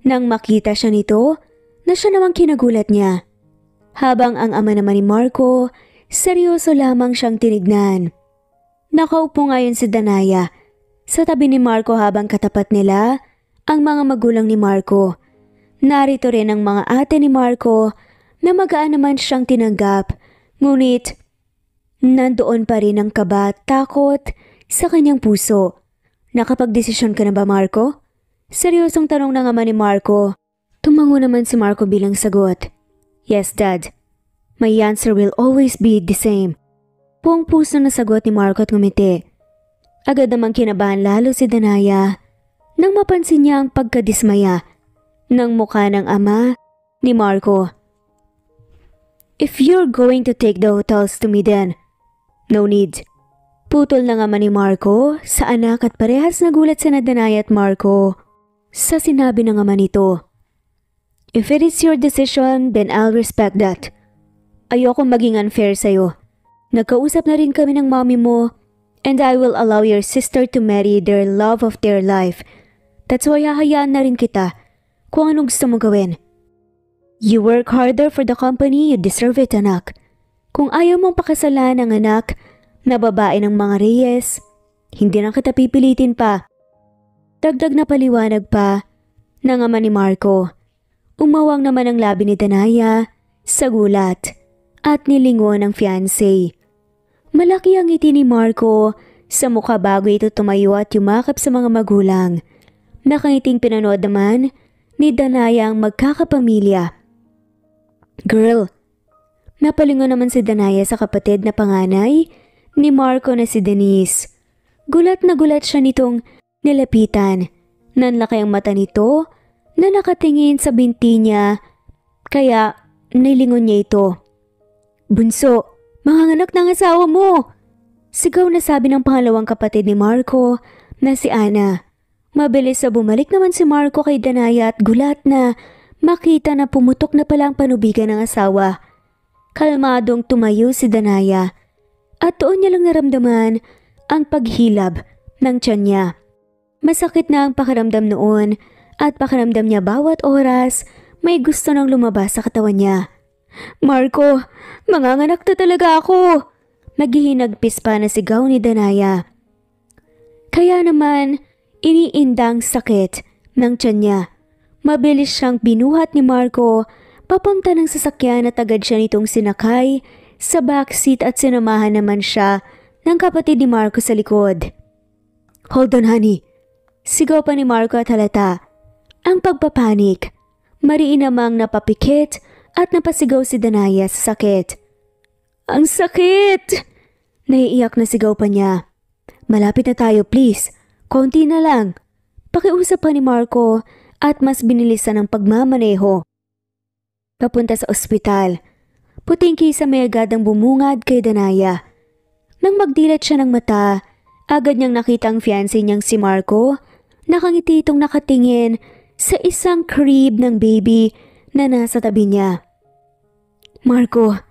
Nang makita siya nito, na siya namang kinagulat niya. Habang ang ama naman ni Marco, seryoso lamang siyang tinignan. Nakaupo ngayon si Danaya sa tabi ni Marco habang katapat nila ang mga magulang ni Marco. Narito rin ang mga ate ni Marco na magaan naman siyang tinanggap, ngunit nandoon pa rin ang kaba at takot sa kanyang puso. Nakapagdesisyon ka na ba, Marco? Seryosong tanong ng ama ni Marco. Tumango naman si Marco bilang sagot. Yes, Dad. My answer will always be the same. Buong puso na sagot ni Marco at ngumiti. Agad namang kinabahan lalo si Danaya nang mapansin niya ang pagkadismaya ng mukha ng ama ni Marco. If you're going to take the hotels to me then, no need. Putol na nga ni Marco sa anak at parehas nagulat si Danaya at Marco sa sinabi ng ama nito. If it is your decision, then I'll respect that. Ayoko maging unfair sa'yo. Nagkausap na rin kami ng mommy mo and I will allow your sister to marry their love of their life. That's why hahayaan na rin kita kung anong gusto mong gawin. You work harder for the company, you deserve it, anak. Kung ayaw mong pakasalan ang anak na babae ng mga Reyes, hindi na kita pipilitin pa. Dagdag na paliwanag pa ng ama ni Marco. Umawang naman ang labi ni Danaya sa gulat at nilingon ang fiancé. Malaki ang ngiti ni Marco sa mukha bago ito tumayo at yumakap sa mga magulang. Nakangiting pinanood naman ni Danaya ang magkakapamilya. Girl, napalingon naman si Danaya sa kapatid na panganay ni Marco na si Denise. Gulat na gulat siya nitong nilapitan. Nanlaki ang mata nito na nakatingin sa binti niya, kaya nilingon niya ito. Bunso, manganganak ng asawa mo! Sigaw na sabi ng pangalawang kapatid ni Marco na si Ana. Mabilis na bumalik naman si Marco kay Danaya at gulat na makita na pumutok na pala ang panubigan ng asawa. Kalmadong tumayo si Danaya at doon niya lang naramdaman ang paghilab ng tiyan niya. Masakit na ang pakiramdam noon at pakiramdam niya bawat oras may gusto nang lumabas sa katawan niya. Marco, manganganak na talaga ako! Naghihinagpis pa na sigaw ni Danaya. Kaya naman, iniindang sakit ng tiyan niya. Mabilis siyang binuhat ni Marco papunta ng sasakyan at agad siya nitong sinakay sa backseat at sinamahan naman siya ng kapatid ni Marco sa likod. Hold on, honey. Sigaw pa ni Marco at halata ang pagpapanik. Mariin namang napapikit at napasigaw si Danaya sa sakit. Ang sakit! Naiiyak na sigaw pa niya. Malapit na tayo, please. Konti na lang. Pakiusap pa ni Marco at mas binilisan ang pagmamaneho. Papunta sa ospital. Puting kisame agad ang bumungad kay Danaya. Nang magdilat siya ng mata, agad niyang nakita ang fiancé niyang si Marco. Nakangiti itong nakatingin sa isang crib ng baby na nasa tabi niya. Marco.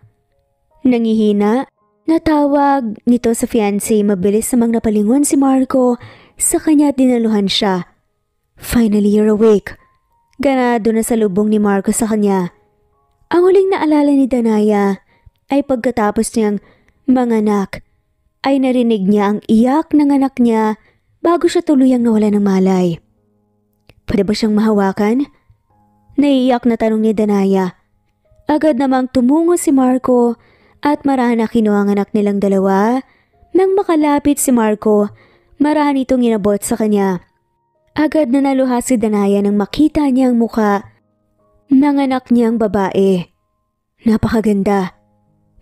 Nangihina, natawag nito sa fiancé. Mabilis namang napalingon si Marco sa kanya at dinaluhan siya. Finally, you're awake. Ganado na sa lubong ni Marco sa kanya. Ang huling naalala ni Danaya ay pagkatapos niyang manganak ay narinig niya ang iyak ng anak niya bago siya tuluyang nawala ng malay. Pwede ba siyang mahawakan? Naiiyak na tanong ni Danaya. Agad namang tumungo si Marco at marahan na kinuha ang anak nilang dalawa. Nang makalapit si Marco, marahan itong inabot sa kanya. Agad na naluha si Danaya nang makita niya ang muka ng anak niyang babae. Napakaganda.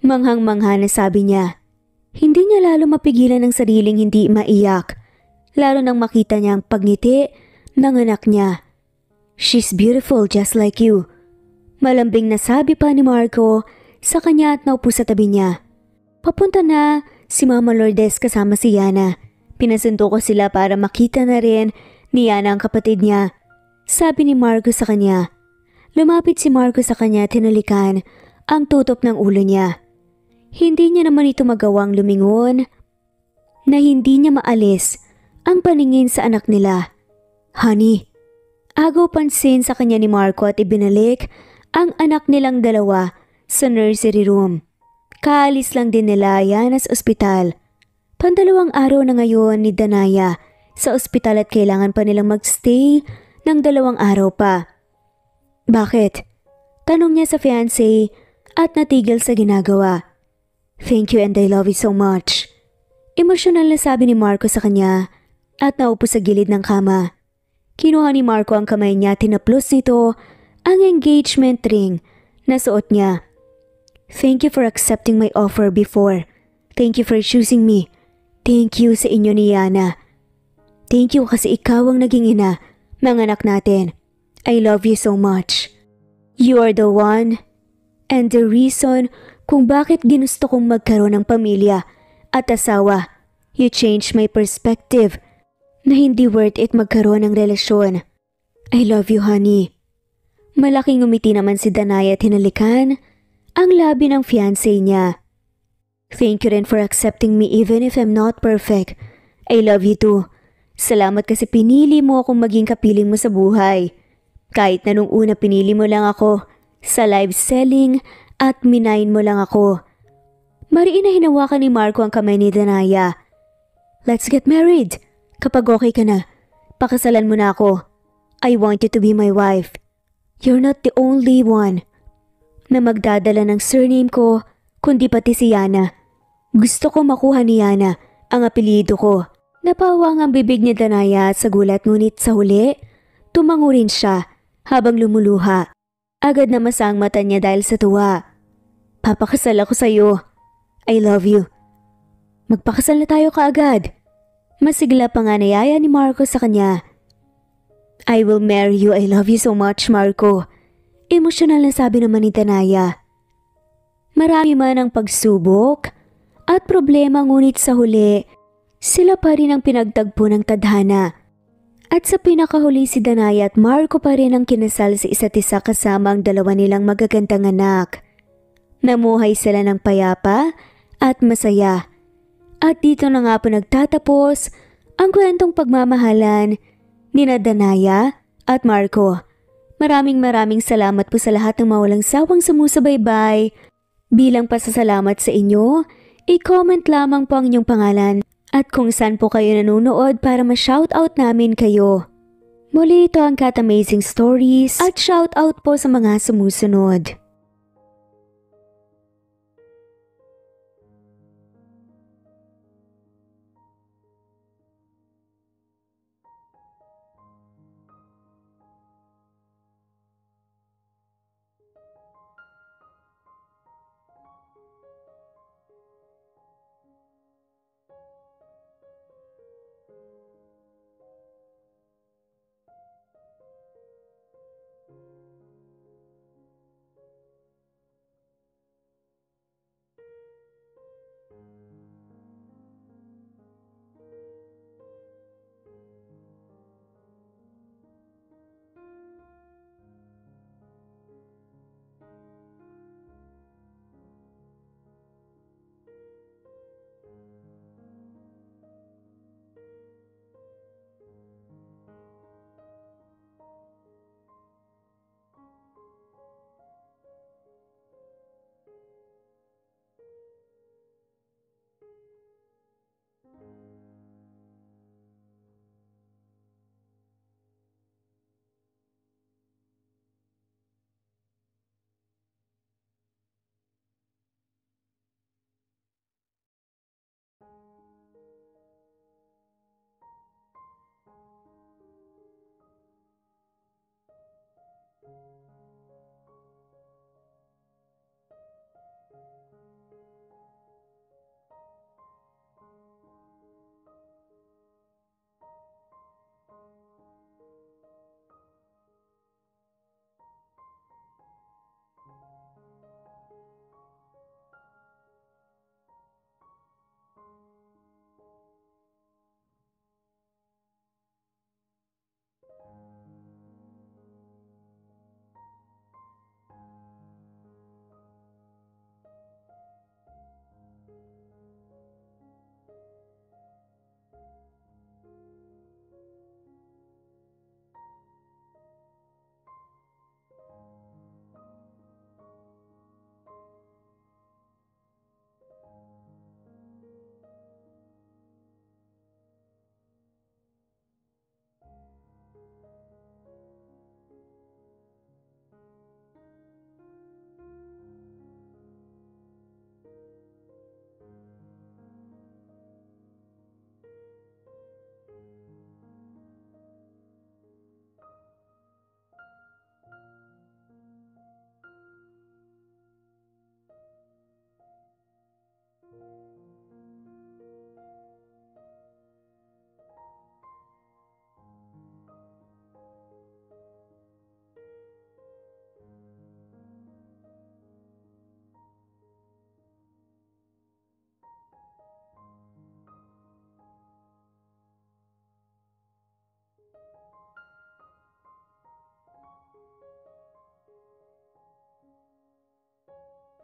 Manghang-mangha na sabi niya. Hindi niya lalo mapigilan ang sariling hindi maiyak, lalo nang makita niya ang pagngiti ng anak niya. She's beautiful just like you. Malambing na sabi pa ni Marco sa kanya at naupo sa tabi niya. Papunta na si Mama Lourdes kasama si Yana. Pinasundo ko sila para makita na rin ni Yana ang kapatid niya. Sabi ni Marco sa kanya. Lumapit si Marco sa kanya at tinalikan ang tutop ng ulo niya. Hindi niya naman ito magawang lumingon na hindi niya maalis ang paningin sa anak nila. Honey, agaw pansin sa kanya ni Marco at ibinalik ang anak nilang dalawa sa nursery room. Kaalis lang din nila yan sa ospital. Pandalawang araw na ngayon ni Danaya sa ospital at kailangan pa nilang magstay ng 2 araw pa. Bakit? Tanong niya sa fiancé at natigil sa ginagawa. Thank you and I love you so much. Emosyonal na sabi ni Marco sa kanya at naupo sa gilid ng kama. Kinuha ni Marco ang kamay niya at tinaplos nito ang engagement ring na suot niya. Thank you for accepting my offer before. Thank you for choosing me. Thank you sa inyo ni Yana. Thank you kasi ikaw ang naging ina ng anak natin. I love you so much. You are the one and the reason kung bakit ginusto kong magkaroon ng pamilya at asawa. You changed my perspective na hindi worth it magkaroon ng relasyon. I love you, honey. Malaking umiti naman si Danaya at hinalikan ang labi ng fiancé niya. Thank you rin for accepting me even if I'm not perfect. I love you too. Salamat kasi pinili mo akong maging kapiling mo sa buhay. Kahit na nung una pinili mo lang ako sa live selling at minayin mo lang ako. Mariin na hinawakan ni Marco ang kamay ni Danaya. Let's get married. Kapag okay ka na, pakasalan mo na ako. I want you to be my wife. You're not the only one na magdadala ng surname ko, kundi pati si Yana. Gusto ko makuha ni Yana ang apelyido ko. Napawang ang bibig ni Danaya sa gulat, ngunit sa huli, tumango rin siya habang lumuluha. Agad na masang mata niya dahil sa tuwa. Papakasal ako sa'yo. I love you. Magpakasal na tayo kaagad. Masigla pa nga niyaya ni Marco sa kanya. I will marry you. I love you so much, Marco. Emosyonal na sabi naman ni Danaya. Marami man ang pagsubok at problema, ngunit sa huli, sila pa rin ang pinagtagpo ng tadhana. At sa pinakahuli si Danaya at Marco pa rin ang kinasal sa isa't isa kasama ang dalawa nilang magagandang anak. Namuhay sila ng payapa at masaya. At dito na nga po nagtatapos ang kwentong pagmamahalan ni Danaya at Marco. Maraming salamat po sa lahat ng mawalang sawang sumusubaybay. Bilang pasasalamat sa inyo, i-comment lamang po ang inyong pangalan at kung saan po kayo nanonood para ma-shoutout namin kayo. Muli, ito ang Cat Amazing Stories at shoutout po sa mga sumusunod.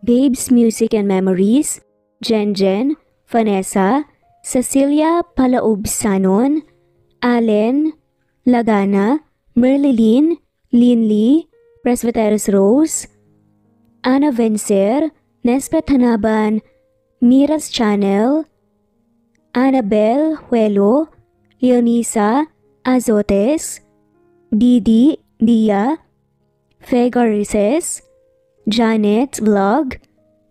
Babes Music and Memories, Jen, Vanessa, Cecilia Palaobsanon, Allen, Lagana, Merlilyn, Linley, Presbyteros Rose, Ana Vencer, Nespet Hanaban, Miras Channel, Annabel Huelo, Leonisa Azotes, Didi Dia, Fega Rices, Janet Vlog,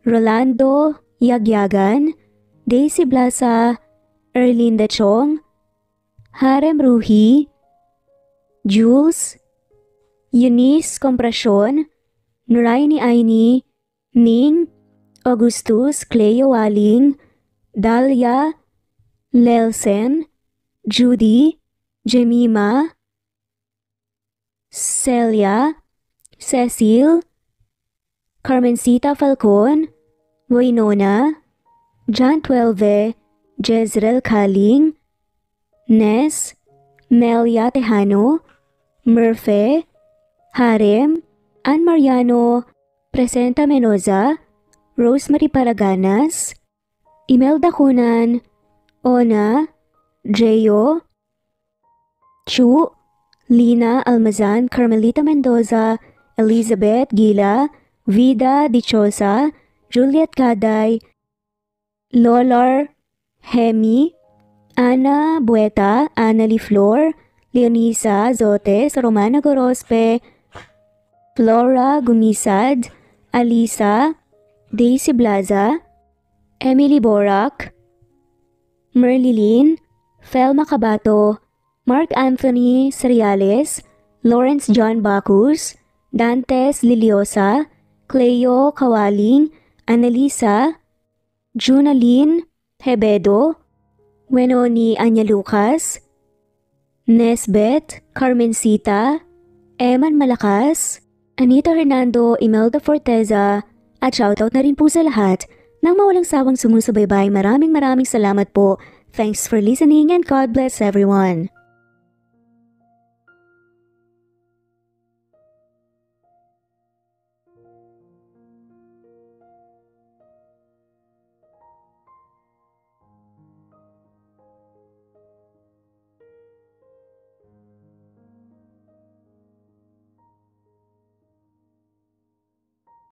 Rolando Yagyagan, Daisy Blasa, Erlinda Chong, Harem Ruhi, Jules, Eunice Comprasyon, Nuraini Aini, Ning, Augustus Cleo Waling, Dalia Lelsen, Judy, Jemima, Celia, Cecil, Carmencita Falcon, Waynona, John Twelve, Jezreel Kaling, Nes, Melia Tejano, Murphy, Harem, Ann Mariano, Presenta Menoza, Rosemary Paraganas, Imelda Kunan, Ona, Jeyo, Chu, Lina Almazan, Carmelita Mendoza, Elizabeth Gila, Vida Dichosa, Juliet Caday, Lolar Hemi, Ana Bueta, Annalie Flor, Leonisa Zotes, Romana Gorospe, Flora Gumisad, Alisa, Daisy Blaza, Emily Borak, Merlilin, Felma Cabato, Mark Anthony Seriales, Lawrence John Bacus, Dantes Liliosa, Cleo Kawaling, Annalisa, Junalyn Hebedo, Wenoni Anya Lucas, Nesbet, Carmencita, Eman Malakas, Anita Hernando, Imelda Forteza, at shoutout na rin po sa lahat ng mawalang sawang sumusubaybay. Maraming salamat po. Thanks for listening and God bless everyone.